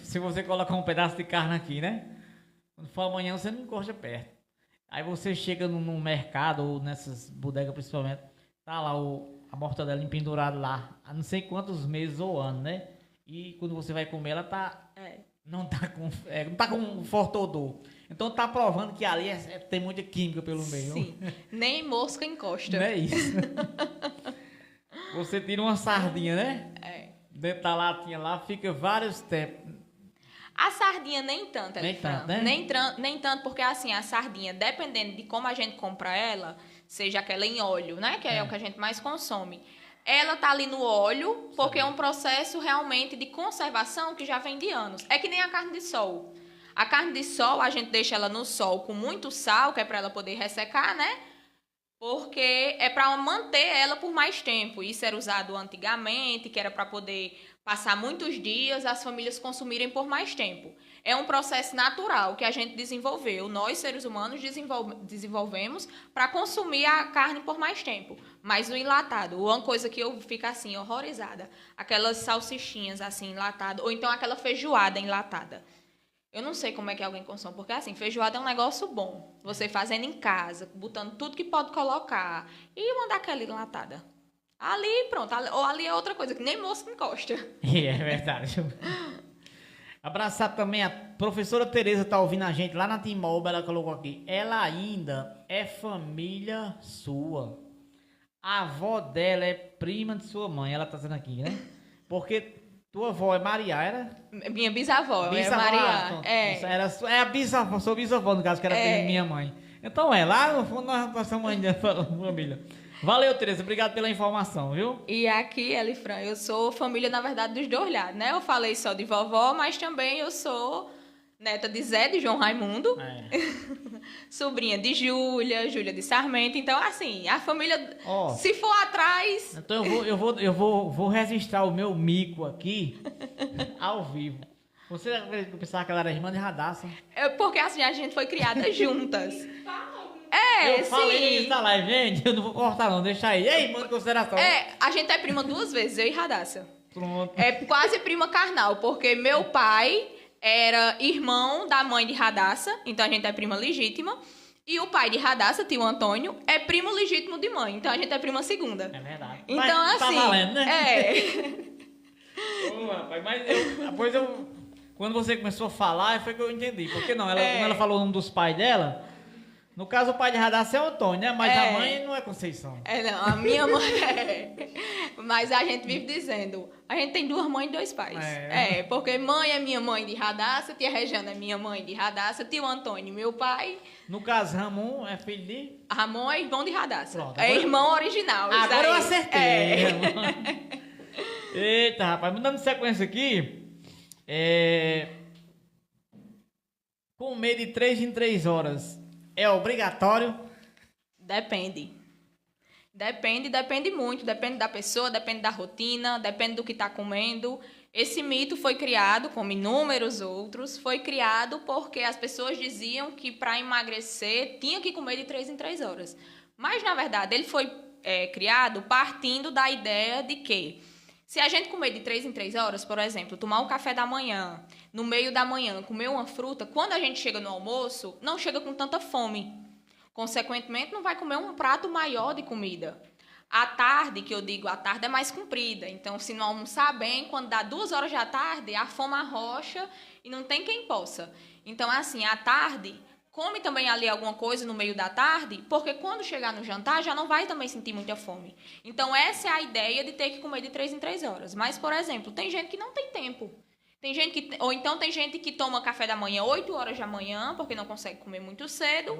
se você colocar um pedaço de carne aqui, né? Quando for amanhã, você não encosta perto. Aí você chega no mercado, ou nessas bodegas principalmente, tá lá a mortadela pendurada lá, há não sei quantos meses ou anos, né? E quando você vai comer, ela tá... Não tá com forte odor. Então tá provando que ali tem muita química pelo meio. Sim, nem mosca encosta. Não é isso. Você tira uma sardinha, né? Dentro da latinha lá, fica vários tempos. A sardinha nem tanto, Nem tanto, né? Nem tanto, porque assim, a sardinha, dependendo de como a gente compra ela, seja aquela em óleo, né? Que é o que a gente mais consome. Ela tá ali no óleo, porque é um processo realmente de conservação que já vem de anos. É que nem a carne de sol. A carne de sol, a gente deixa ela no sol com muito sal, que é para ela poder ressecar, né? Porque é para manter ela por mais tempo. Isso era usado antigamente, que era para poder passar muitos dias, as famílias consumirem por mais tempo. É um processo natural que a gente desenvolveu. Nós, seres humanos, desenvolvemos para consumir a carne por mais tempo. Mas o enlatado, uma coisa que eu fico assim, horrorizada, aquelas salsichinhas assim, enlatadas, ou então aquela feijoada enlatada. Eu não sei como é que alguém consome, porque assim, feijoada é um negócio bom. Você fazendo em casa, botando tudo que pode colocar e mandar aquela enlatada. Ali, pronto. Ou ali é outra coisa, que nem mosca encosta. É verdade. Abraçar também a professora Tereza, tá ouvindo a gente lá na T-Mobile, ela colocou aqui. Ela ainda é família sua. A avó dela é prima de sua mãe, ela tá dizendo aqui, né? Porque tua avó é Maria, era? Minha bisavó, é Maria. É a bisavó, sou bisavó, no caso, que era prima de minha mãe. Então lá no fundo nós somos mãe da família. Valeu, Tereza, obrigado pela informação, viu? E aqui, Elifran, eu sou família, na verdade, dos dois lados, né? Eu falei só de vovó, mas também eu sou neta de Zé, de João Raimundo, sobrinha de Júlia de Sarmento. Então, assim, a família, se for atrás... Então eu vou registrar o meu mico aqui, ao vivo. Você pensava que ela era irmã de Radassa? Porque, assim, a gente foi criada juntas. Eu falei no início da live, gente, eu não vou cortar não, deixa aí. Ei, irmã de consideração. A gente é prima 2 vezes, eu e Radassa. Pronto. É quase prima carnal, porque meu pai era irmão da mãe de Radassa, então a gente é prima legítima. E o pai de Radassa, tio Antônio, é primo legítimo de mãe, então a gente é prima segunda. É verdade. Então, mas assim... Tá valendo, né? Ô, rapaz, depois quando você começou a falar, foi que eu entendi. Porque não, quando ela falou o nome dos pais dela... No caso, o pai de Radassa é o Antônio, né? Mas a mãe não é Conceição. Não, a minha mãe Mas a gente vive dizendo, a gente tem 2 mães e 2 pais. Porque mãe é minha mãe de Radassa, tia Rejana é minha mãe de Radassa, tio Antônio, meu pai. No caso, Ramon é filho de... Ramon é irmão de Radassa. Pronto, é irmão original. Agora eu acertei. Eita, rapaz, mudando de sequência aqui. Comer de 3 em 3 horas. É obrigatório? Depende. Depende muito, depende da pessoa, depende da rotina, depende do que está comendo. Esse mito foi criado, como inúmeros outros, foi criado porque as pessoas diziam que para emagrecer tinha que comer de 3 em 3 horas. Mas, na verdade, ele foi criado partindo da ideia de que se a gente comer de 3 em 3 horas, por exemplo, tomar um café da manhã, no meio da manhã comer uma fruta, quando a gente chega no almoço, não chega com tanta fome. Consequentemente, não vai comer um prato maior de comida. À tarde, que eu digo, a tarde é mais comprida. Então, se não almoçar bem, quando dá 2 horas da tarde, a fome arrocha e não tem quem possa. Então, assim, à tarde, come também ali alguma coisa no meio da tarde, porque quando chegar no jantar, já não vai também sentir muita fome. Então, essa é a ideia de ter que comer de 3 em 3 horas. Mas, por exemplo, tem gente que não tem tempo. Ou então tem gente que toma café da manhã 8 horas da manhã, porque não consegue comer muito cedo.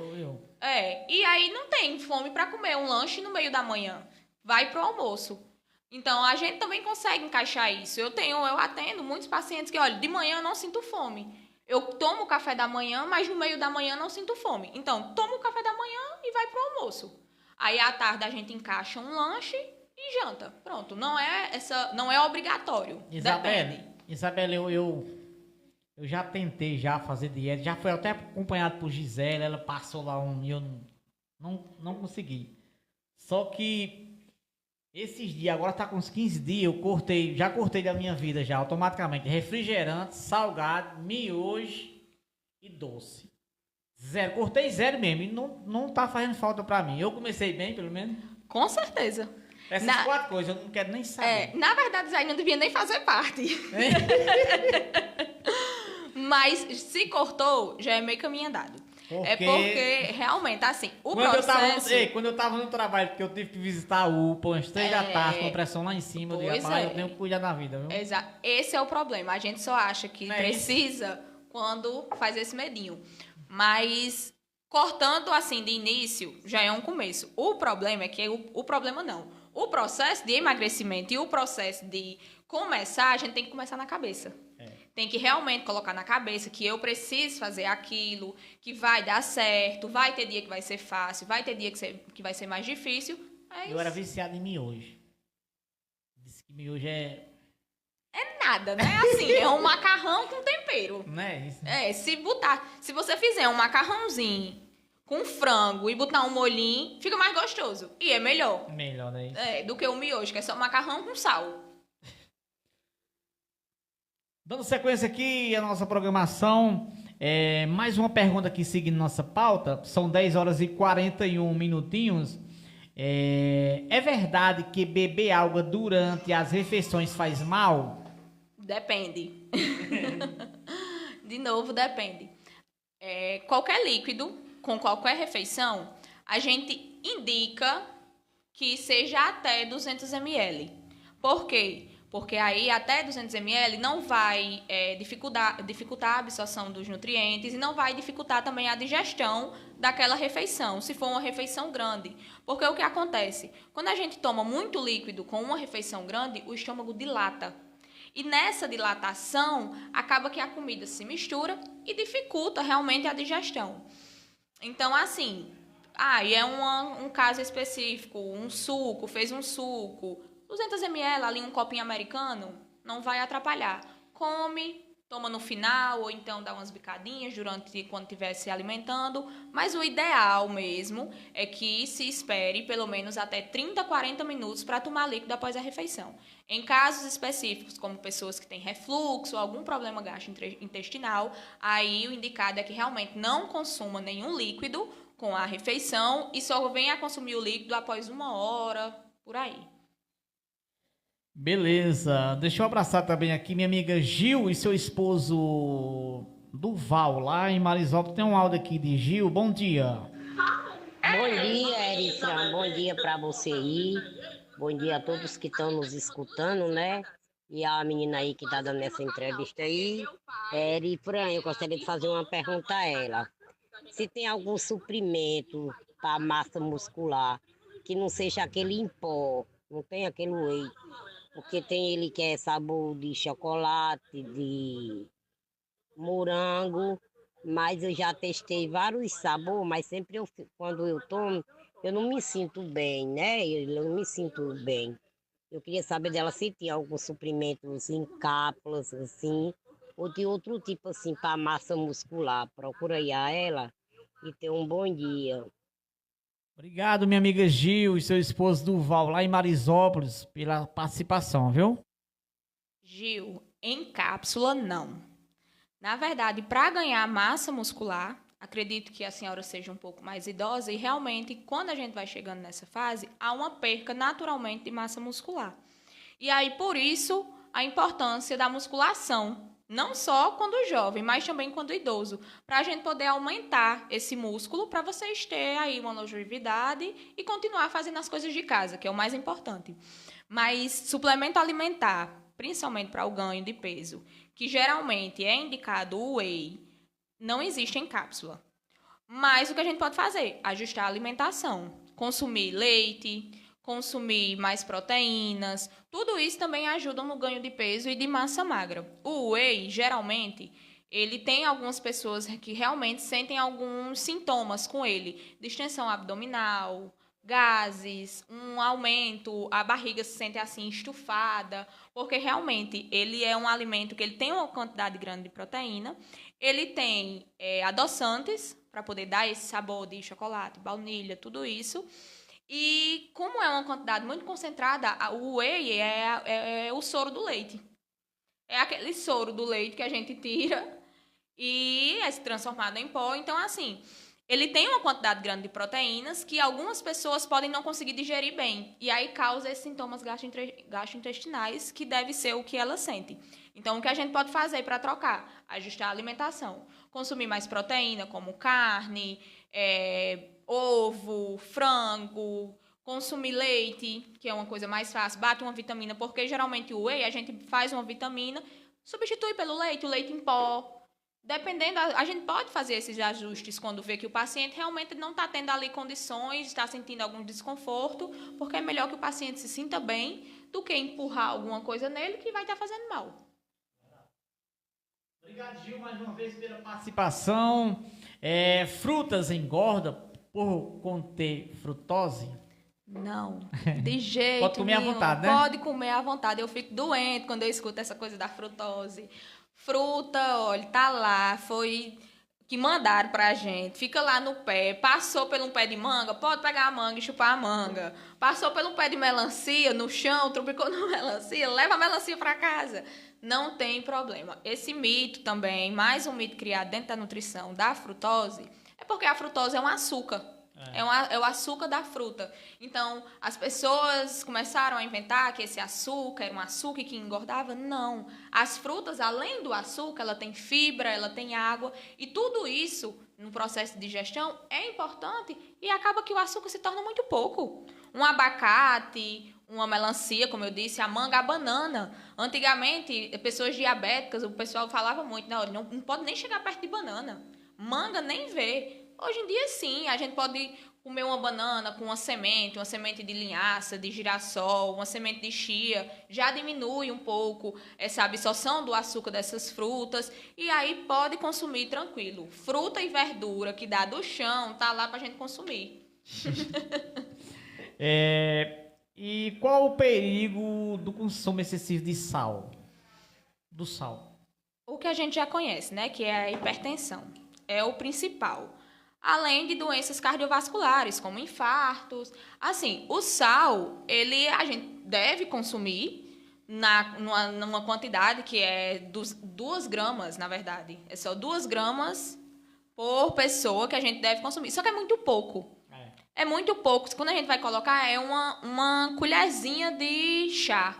E aí não tem fome para comer um lanche no meio da manhã. Vai pro almoço. Então, a gente também consegue encaixar isso. Eu atendo muitos pacientes que, olha, de manhã eu não sinto fome. Eu tomo o café da manhã, mas no meio da manhã não sinto fome. Então, tomo o café da manhã e vai pro almoço. Aí, à tarde, a gente encaixa um lanche e janta. Pronto, não é obrigatório. Depende. Isabela, eu já tentei já fazer dieta, já fui até acompanhado por Gisele, ela passou lá e eu não consegui. Só que esses dias, agora tá com uns 15 dias, já cortei da minha vida já, automaticamente, refrigerante, salgado, miojo e doce. Zero, cortei zero mesmo, e não tá fazendo falta pra mim. Eu comecei bem, pelo menos. Com certeza. Essas 4 coisas eu não quero nem saber. Na verdade, isso aí não devia nem fazer parte. Mas se cortou, já é meio caminho andado. Porque realmente, assim, quando eu tava no trabalho, porque eu tive que visitar a UPA umas 3 da tarde, com pressão lá em cima, eu digo, rapaz, eu tenho que cuidar da vida, viu? Exato. Esse é o problema. A gente só acha que precisa quando faz esse medinho. Mas cortando assim de início, já é um começo. O problema é que o problema não. O processo de emagrecimento e o processo de começar, a gente tem que começar na cabeça. Tem que realmente colocar na cabeça que eu preciso fazer aquilo, que vai dar certo, vai ter dia que vai ser fácil, vai ter dia que vai ser mais difícil. Eu era viciado em miojo. Disse que miojo é nada, né? Assim, é um macarrão com tempero. Não é isso? Se você fizer um macarrãozinho com frango e botar um molhinho, fica mais gostoso. E é melhor. Melhor, né? Do que o miojo, que é só macarrão com sal. Dando sequência aqui à nossa programação, mais uma pergunta aqui seguindo nossa pauta. São 10 horas e 41 minutinhos. É verdade que beber água durante as refeições faz mal? Depende. De novo, depende. Qualquer líquido, com qualquer refeição, a gente indica que seja até 200 ml. Por quê? Porque aí até 200 ml não vai dificultar a absorção dos nutrientes e não vai dificultar também a digestão daquela refeição, se for uma refeição grande. Porque o que acontece? Quando a gente toma muito líquido com uma refeição grande, o estômago dilata. E nessa dilatação, acaba que a comida se mistura e dificulta realmente a digestão. Então, assim, um caso específico, fez um suco, 200 ml, ali um copinho americano, não vai atrapalhar. Come, toma no final, ou então dá umas bicadinhas quando estiver se alimentando. Mas o ideal mesmo é que se espere pelo menos até 30, 40 minutos para tomar líquido após a refeição. Em casos específicos, como pessoas que têm refluxo ou algum problema gastrointestinal, aí o indicado é que realmente não consuma nenhum líquido com a refeição e só venha a consumir o líquido após 1 hora, por aí. Beleza, deixa eu abraçar também aqui minha amiga Gil e seu esposo Duval, lá em Marisópolis. Tem um áudio aqui de Gil, bom dia. Bom dia, Erifran, bom dia para você aí, bom dia a todos que estão nos escutando, né? E a menina aí que tá dando essa entrevista aí, Erifran, eu gostaria de fazer uma pergunta a ela. Se tem algum suprimento para massa muscular que não seja aquele em pó, não tem aquele whey, porque tem ele que é sabor de chocolate, de morango, mas eu já testei vários sabores, mas sempre quando eu tomo, eu não me sinto bem, né? Eu não me sinto bem. Eu queria saber dela se tinha algum suprimento em cápsulas, assim, ou de outro tipo, assim, para massa muscular. Procura aí a ela e tenha um bom dia. Obrigado, minha amiga Gil e seu esposo Duval, lá em Marisópolis, pela participação, viu? Gil, em cápsula, não. Na verdade, para ganhar massa muscular, acredito que a senhora seja um pouco mais idosa e realmente, quando a gente vai chegando nessa fase, há uma perca naturalmente de massa muscular. E aí, por isso, a importância da musculação, não só quando jovem, mas também quando idoso, para a gente poder aumentar esse músculo, para vocês terem aí uma longevidade e continuar fazendo as coisas de casa, que é o mais importante. Mas suplemento alimentar, principalmente para o ganho de peso, que geralmente é indicado o whey, não existe em cápsula. Mas o que a gente pode fazer? Ajustar a alimentação, consumir leite, consumir mais proteínas, tudo isso também ajuda no ganho de peso e de massa magra. O whey, geralmente, ele tem algumas pessoas que realmente sentem alguns sintomas com ele, distensão abdominal, gases, um aumento, a barriga se sente assim estufada, porque realmente ele é um alimento que ele tem uma quantidade grande de proteína, ele tem adoçantes para poder dar esse sabor de chocolate, baunilha, tudo isso. E como é uma quantidade muito concentrada, o whey é o soro do leite. É aquele soro do leite que a gente tira e é transformado em pó. Então, assim, ele tem uma quantidade grande de proteínas que algumas pessoas podem não conseguir digerir bem. E aí causa esses sintomas gastrointestinais, que deve ser o que ela sente. Então, o que a gente pode fazer para trocar? Ajustar a alimentação. Consumir mais proteína, como carne, ovo, frango, consumir leite, que é uma coisa mais fácil, bate uma vitamina, porque geralmente o whey a gente faz uma vitamina, substitui pelo leite, o leite em pó. Dependendo, a gente pode fazer esses ajustes quando vê que o paciente realmente não está tendo ali condições, está sentindo algum desconforto, porque é melhor que o paciente se sinta bem do que empurrar alguma coisa nele que vai estar fazendo mal. Obrigado, Gil, mais uma vez pela participação. Frutas engorda por conter frutose? Não, de jeito Pode comer nenhum. à vontade, né? Pode comer à vontade. Eu fico doente quando eu escuto essa coisa da frutose. Fruta, olha, tá lá, foi que mandaram pra gente. Fica lá no pé. Passou por um pé de manga, pode pegar a manga e chupar a manga. Passou por um pé de melancia no chão, trupicou na melancia, leva a melancia pra casa. Não tem problema. Esse mito também, mais um mito criado dentro da nutrição da frutose, é porque a frutose é um açúcar. É o açúcar da fruta. Então, as pessoas começaram a inventar que esse açúcar era um açúcar que engordava. Não. As frutas, além do açúcar, ela tem fibra, ela tem água. E tudo isso, no processo de digestão, é importante e acaba que o açúcar se torna muito pouco. Um abacate, uma melancia, como eu disse, a manga, a banana. Antigamente, pessoas diabéticas, o pessoal falava muito, não pode nem chegar perto de banana. Manga nem vê. Hoje em dia, sim, a gente pode comer uma banana com uma semente de linhaça, de girassol, uma semente de chia, já diminui um pouco essa absorção do açúcar dessas frutas, e aí pode consumir tranquilo. Fruta e verdura que dá do chão, tá lá pra gente consumir. E qual o perigo do consumo excessivo de sal? Do sal? O que a gente já conhece, né, que é a hipertensão. É o principal. Além de doenças cardiovasculares, como infartos. Assim, o sal, a gente deve consumir numa quantidade que é 2 gramas, na verdade. É só 2 gramas por pessoa que a gente deve consumir. Só que é muito pouco. É muito pouco. Quando a gente vai colocar, é uma colherzinha de chá.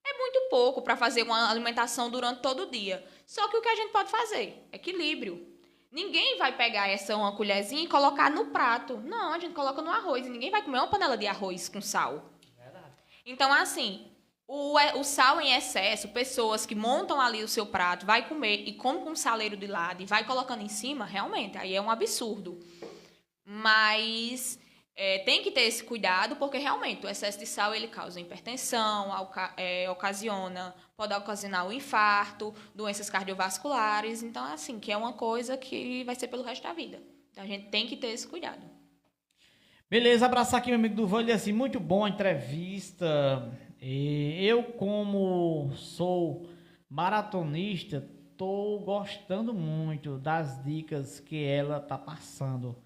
É muito pouco para fazer uma alimentação durante todo o dia. Só que o que a gente pode fazer? Equilíbrio. Ninguém vai pegar uma colherzinha e colocar no prato. Não, a gente coloca no arroz. E ninguém vai comer uma panela de arroz com sal. Verdade. Então, assim, o sal em excesso, pessoas que montam ali o seu prato, vai comer e come com um saleiro de lado e vai colocando em cima, realmente, aí é um absurdo. Mas tem que ter esse cuidado, porque realmente o excesso de sal ele causa hipertensão, pode ocasionar o infarto, doenças cardiovasculares. Então, assim, que é uma coisa que vai ser pelo resto da vida. Então, a gente tem que ter esse cuidado. Beleza, abraçar aqui meu amigo Duval, ele assim, muito bom a entrevista. E eu, como sou maratonista, tô gostando muito das dicas que ela tá passando.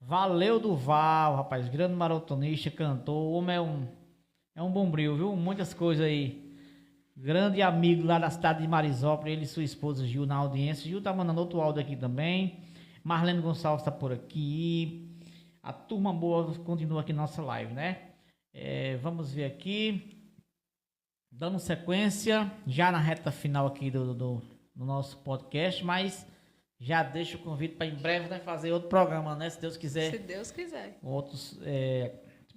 Valeu, Duval, rapaz, grande maratonista, cantor, o homem é um bombril, viu? Muitas coisas aí. Grande amigo lá da cidade de Marisópolis, ele e sua esposa Gil na audiência. Gil tá mandando outro áudio aqui também. Marlene Gonçalves tá por aqui. A turma boa continua aqui na nossa live, né? Vamos ver aqui. Dando sequência, já na reta final aqui do nosso podcast, mas já deixo o convite para em breve, né, fazer outro programa, né? Se Deus quiser. Se Deus quiser. Outros.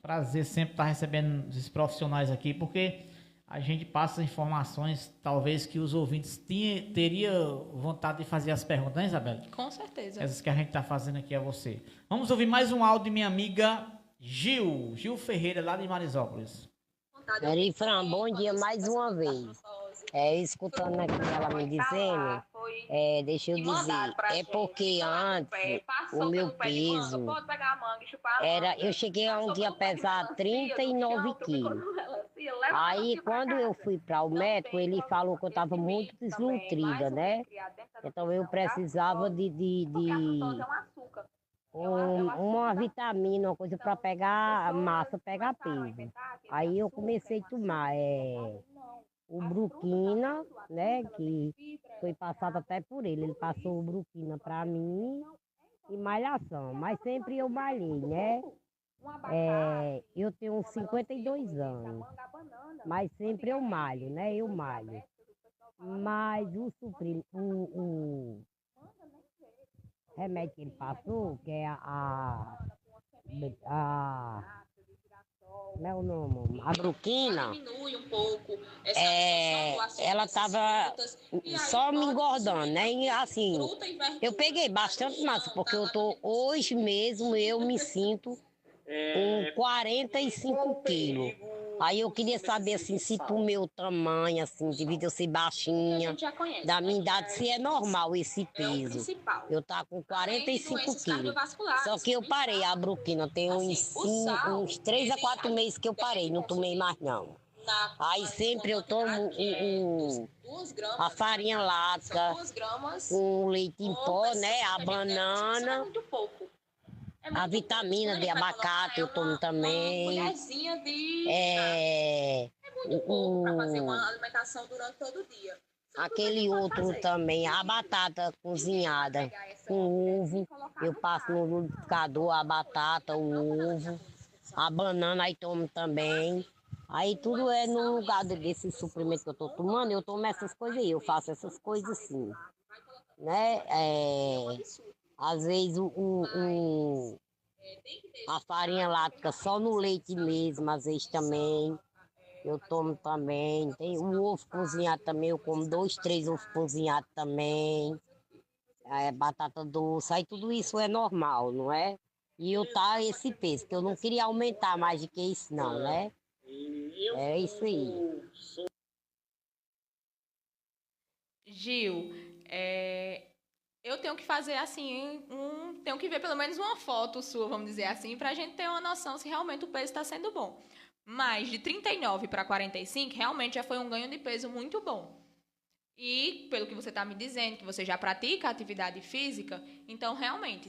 Prazer sempre estar recebendo esses profissionais aqui, porque a gente passa informações, talvez, que os ouvintes teriam vontade de fazer as perguntas, né, Isabela? Com certeza. Essas que a gente está fazendo aqui a você. Vamos ouvir mais um áudio de minha amiga Gil Ferreira, lá de Marisópolis. Eri Fran, bom dia mais uma vez. Escutando aqui ela me dizendo, deixa eu dizer, é porque antes o meu peso eu cheguei a um dia a pesar 39 quilos. Aí quando eu fui para o médico, ele falou que eu estava muito desnutrida, né? Então eu precisava de uma vitamina, uma coisa para pegar massa, pegar peso. Aí eu comecei a tomar o Bruquina, né, que foi passado até por ele. Ele passou o Bruquina para mim e malhação, mas sempre eu malhei, né? Eu tenho uns 52 anos, mas sempre eu malho, né? Eu malho. Mas o remédio que ele passou, que é como é o nome? A Bruquina, ela estava só me engordando, né? E assim, eu peguei bastante massa, porque hoje mesmo eu me sinto com 45 quilos. Aí eu queria saber, assim, se pro meu tamanho, assim, devido eu ser baixinha, da minha idade, se é normal esse peso. Eu tá com 45 quilos. Só que eu parei a Bruquina, tem uns 3 a 4 meses que eu parei, não tomei mais não. Aí sempre eu tomo a farinha láctea, com leite em pó, né, a banana. A vitamina de abacate eu tomo também. Uma colherzinha de... É muito pouco para fazer uma alimentação durante todo o dia. Aquele outro também, a batata cozinhada com ovo. Eu passo no liquidificador a batata, o ovo, a banana aí tomo também. Aí tudo é no lugar desse suplemento que eu tô tomando, eu tomo essas coisas aí, eu faço essas coisas assim, né? Às vezes a farinha láctea só no leite mesmo, às vezes também. Eu tomo também. Tem o ovo cozinhado também, eu como 2, 3 ovos cozinhados também. Batata doce, aí tudo isso é normal, não é? E eu tá esse peso, que eu não queria aumentar mais do que isso não, né? É isso aí. Gil, eu tenho que fazer assim, tenho que ver pelo menos uma foto sua, vamos dizer assim, pra gente ter uma noção se realmente o peso está sendo bom. Mas de 39 para 45, realmente já foi um ganho de peso muito bom. E, pelo que você está me dizendo, que você já pratica atividade física, então, realmente,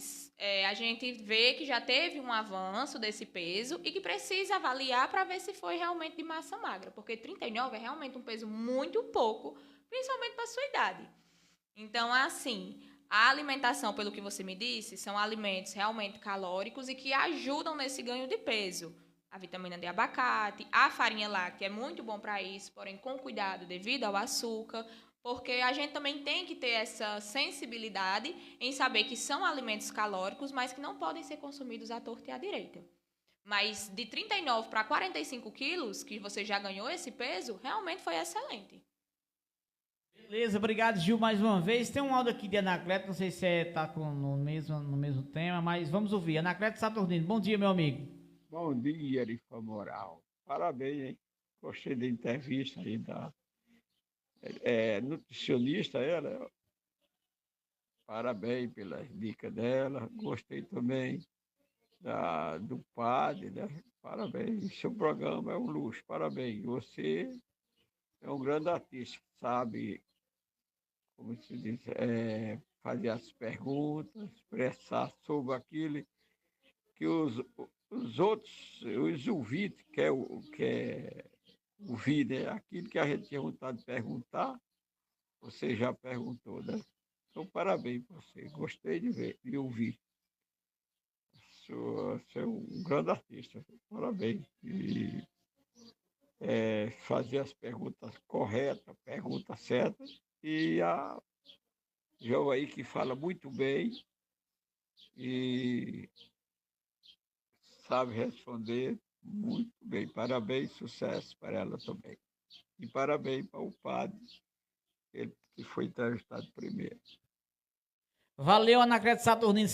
a gente vê que já teve um avanço desse peso e que precisa avaliar para ver se foi realmente de massa magra, porque 39 é realmente um peso muito pouco, principalmente para a sua idade. Então, assim, a alimentação, pelo que você me disse, são alimentos realmente calóricos e que ajudam nesse ganho de peso. A vitamina de abacate, a farinha láctea é muito bom para isso, porém com cuidado devido ao açúcar, porque a gente também tem que ter essa sensibilidade em saber que são alimentos calóricos, mas que não podem ser consumidos à torta e à direita. Mas de 39 para 45 quilos, que você já ganhou esse peso, realmente foi excelente. Beleza, obrigado, Gil, mais uma vez. Tem um áudio aqui de Anacleto, não sei se está no mesmo tema, mas vamos ouvir. Anacleto Saturnino, bom dia, meu amigo. Bom dia, Erifa Moral. Parabéns, hein? Gostei da entrevista aí da nutricionista, ela. Parabéns pelas dicas dela. Gostei também do padre, né? Parabéns, seu programa é um luxo, parabéns. Você é um grande artista, sabe, como se diz, fazer as perguntas, expressar sobre aquilo que os outros, os ouvintes quer ouvir, né? Aquilo que a gente tinha vontade de perguntar, você já perguntou, né? Então, parabéns para você. Gostei de ver, de ouvir. Você é um grande artista. Parabéns. E fazer as perguntas corretas, perguntas certas. E a João aí que fala muito bem e sabe responder muito bem. Parabéns, sucesso para ela também. E parabéns para o padre, ele que foi entrevistado primeiro. Valeu, Anacleto Saturnino.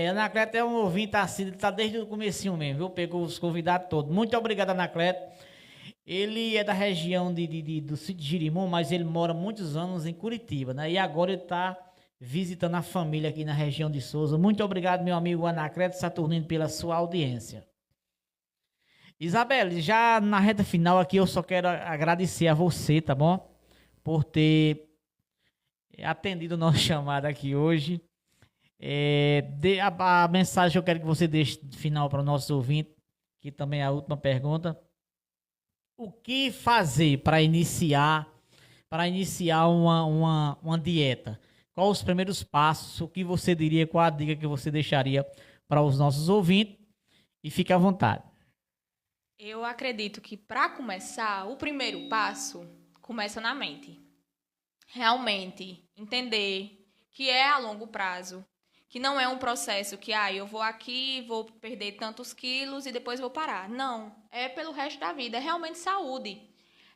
Anacleto é um ouvinte assíduo, ele tá desde o comecinho mesmo, viu? Pegou os convidados todos. Muito obrigado, Anacleto. Ele é da região do sítio de Girimum, mas ele mora muitos anos em Curitiba, né? E agora ele está visitando a família aqui na região de Souza. Muito obrigado, meu amigo Anacleto Saturnino, pela sua audiência. Isabelle, já na reta final aqui, eu só quero agradecer a você, tá bom? Por ter atendido o nosso chamado aqui hoje. A mensagem que eu quero que você deixe de final para o nosso ouvinte, que também é a última pergunta. O que fazer para iniciar uma dieta? Quais os primeiros passos? O que você diria? Qual a dica que você deixaria para os nossos ouvintes? E fique à vontade. Eu acredito que, para começar, o primeiro passo começa na mente. Realmente entender que é a longo prazo, que não é um processo que eu vou aqui, vou perder tantos quilos e depois vou parar. Não, é pelo resto da vida, é realmente saúde.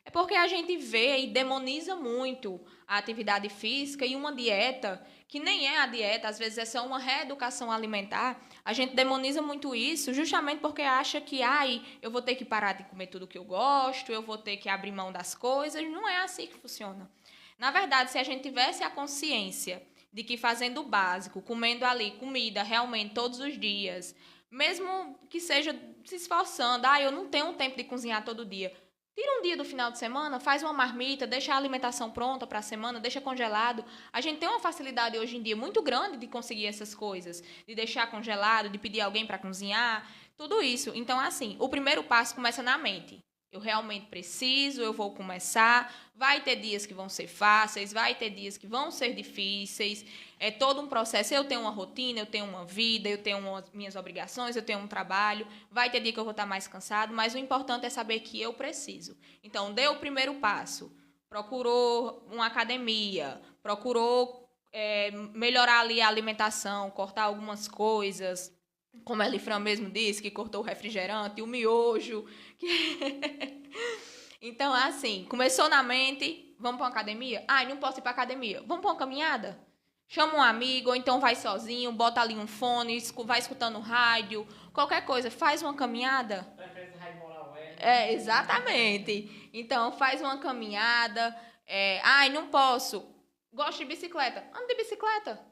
É porque a gente vê e demoniza muito a atividade física e uma dieta, que nem é a dieta, às vezes é só uma reeducação alimentar. A gente demoniza muito isso justamente porque acha que eu vou ter que parar de comer tudo que eu gosto, eu vou ter que abrir mão das coisas. Não é assim que funciona. Na verdade, se a gente tivesse a consciência de que fazendo o básico, comendo ali comida realmente todos os dias, mesmo que seja se esforçando, eu não tenho tempo de cozinhar todo dia. Tira um dia do final de semana, faz uma marmita, deixa a alimentação pronta para a semana, deixa congelado. A gente tem uma facilidade hoje em dia muito grande de conseguir essas coisas, de deixar congelado, de pedir alguém para cozinhar, tudo isso. Então, assim, o primeiro passo começa na mente. Eu realmente preciso, eu vou começar. Vai ter dias que vão ser fáceis, vai ter dias que vão ser difíceis. É todo um processo. Eu tenho uma rotina, eu tenho uma vida, eu tenho minhas obrigações, eu tenho um trabalho. Vai ter dia que eu vou estar mais cansado, mas o importante é saber que eu preciso. Então, dê o primeiro passo. Procurou uma academia, procurou melhorar ali a alimentação, cortar algumas coisas. Como a Elifran mesmo disse, que cortou o refrigerante, o miojo. Então, assim, começou na mente, vamos para uma academia? Não posso ir para academia. Vamos para uma caminhada? Chama um amigo, ou então vai sozinho, bota ali um fone, vai escutando rádio, qualquer coisa, faz uma caminhada. Exatamente. Então, faz uma caminhada. Não posso. Gosto de bicicleta. Anda de bicicleta.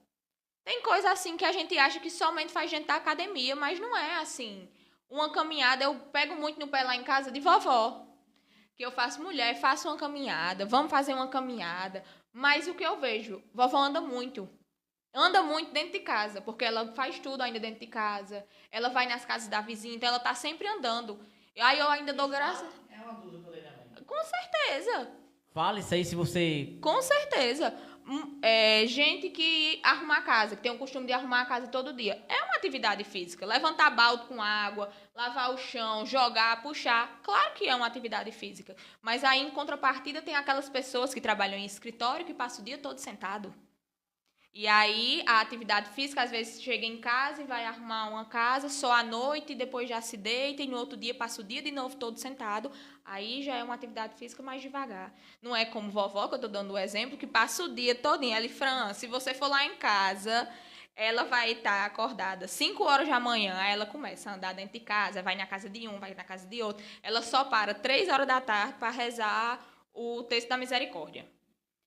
Tem coisa assim que a gente acha que somente faz gente da academia, mas não é assim. Uma caminhada, eu pego muito no pé lá em casa de vovó, que eu faço mulher, faço uma caminhada, vamos fazer uma caminhada. Mas o que eu vejo, vovó anda muito dentro de casa, porque ela faz tudo ainda dentro de casa, ela vai nas casas da vizinha, então ela tá sempre andando. Aí eu ainda dou graça. É uma dúvida que eu leio também. Com certeza. Fala isso aí se você... Com certeza. Gente que arruma a casa, que tem o costume de arrumar a casa todo dia. É uma atividade física. Levantar balde com água, lavar o chão, jogar, puxar. Claro que é uma atividade física. Mas aí, em contrapartida, tem aquelas pessoas que trabalham em escritório que passam o dia todo sentado. E aí, a atividade física, às vezes, chega em casa e vai arrumar uma casa só à noite, e depois já se deita, e no outro dia passa o dia de novo todo sentado. Aí já é uma atividade física mais devagar. Não é como vovó, que eu estou dando o exemplo, que passa o dia todinho. Elifran, se você for lá em casa, ela vai estar acordada 5 horas da manhã, aí ela começa a andar dentro de casa, vai na casa de um, vai na casa de outro. Ela só para 3 horas da tarde para rezar o texto da misericórdia.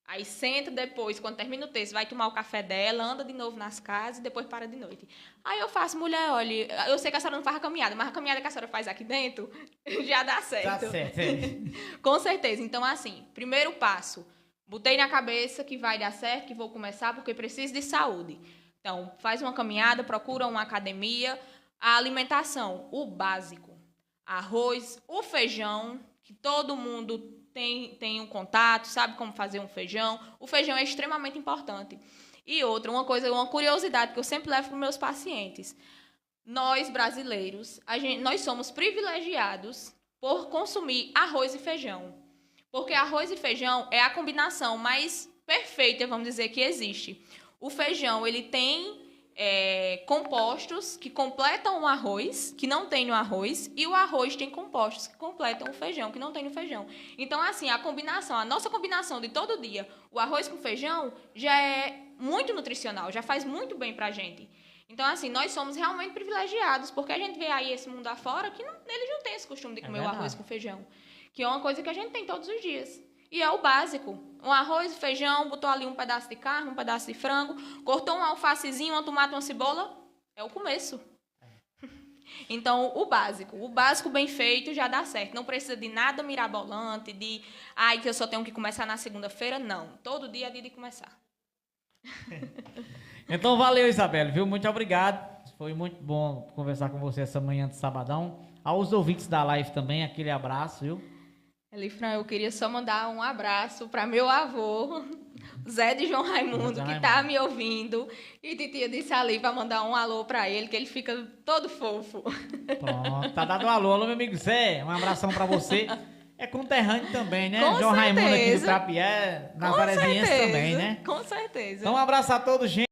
Aí senta depois, quando termina o texto, vai tomar o café dela, anda de novo nas casas e depois para de noite. Aí eu faço, mulher, olha, eu sei que a senhora não faz a caminhada, mas a caminhada que a senhora faz aqui dentro já dá certo. Tá certo, é. Com certeza. Então, assim, primeiro passo, botei na cabeça que vai dar certo, que vou começar porque preciso de saúde. Então, faz uma caminhada, procura uma academia. A alimentação, o básico, arroz, o feijão, que todo mundo tem um contato, sabe como fazer um feijão. O feijão é extremamente importante. E outra, uma curiosidade que eu sempre levo para os meus pacientes. Nós, brasileiros, nós somos privilegiados por consumir arroz e feijão. Porque arroz e feijão é a combinação mais perfeita, vamos dizer, que existe. O feijão, ele tem compostos que completam o arroz, que não tem no arroz, e o arroz tem compostos que completam o feijão, que não tem no feijão. Então, assim, a nossa combinação de todo dia, o arroz com feijão, já é muito nutricional, já faz muito bem pra gente. Então, assim, nós somos realmente privilegiados, porque a gente vê aí esse mundo afora que eles não têm esse costume de comer o arroz com feijão, que é uma coisa que a gente tem todos os dias. E é o básico. Um arroz, feijão, botou ali um pedaço de carne, um pedaço de frango, cortou um alfacezinho, uma tomate, uma cebola, é o começo. Então, o básico bem feito já dá certo. Não precisa de nada mirabolante, que eu só tenho que começar na segunda-feira, não. Todo dia é dia de começar. Então, valeu, Isabelle, viu? Muito obrigado. Foi muito bom conversar com você essa manhã de sabadão. Aos ouvintes da live também, aquele abraço, viu? Elifran, eu queria só mandar um abraço para meu avô, Zé de João Raimundo, que está me ouvindo. E titia disse ali para mandar um alô para ele, que ele fica todo fofo. Pronto, tá dado um alô. Alô, meu amigo Zé, um abração para você. É conterrâneo também, né? Com João certeza. Raimundo aqui do Trapié, Nazareziense também, né? Com certeza. Então, um abraço a todos, gente.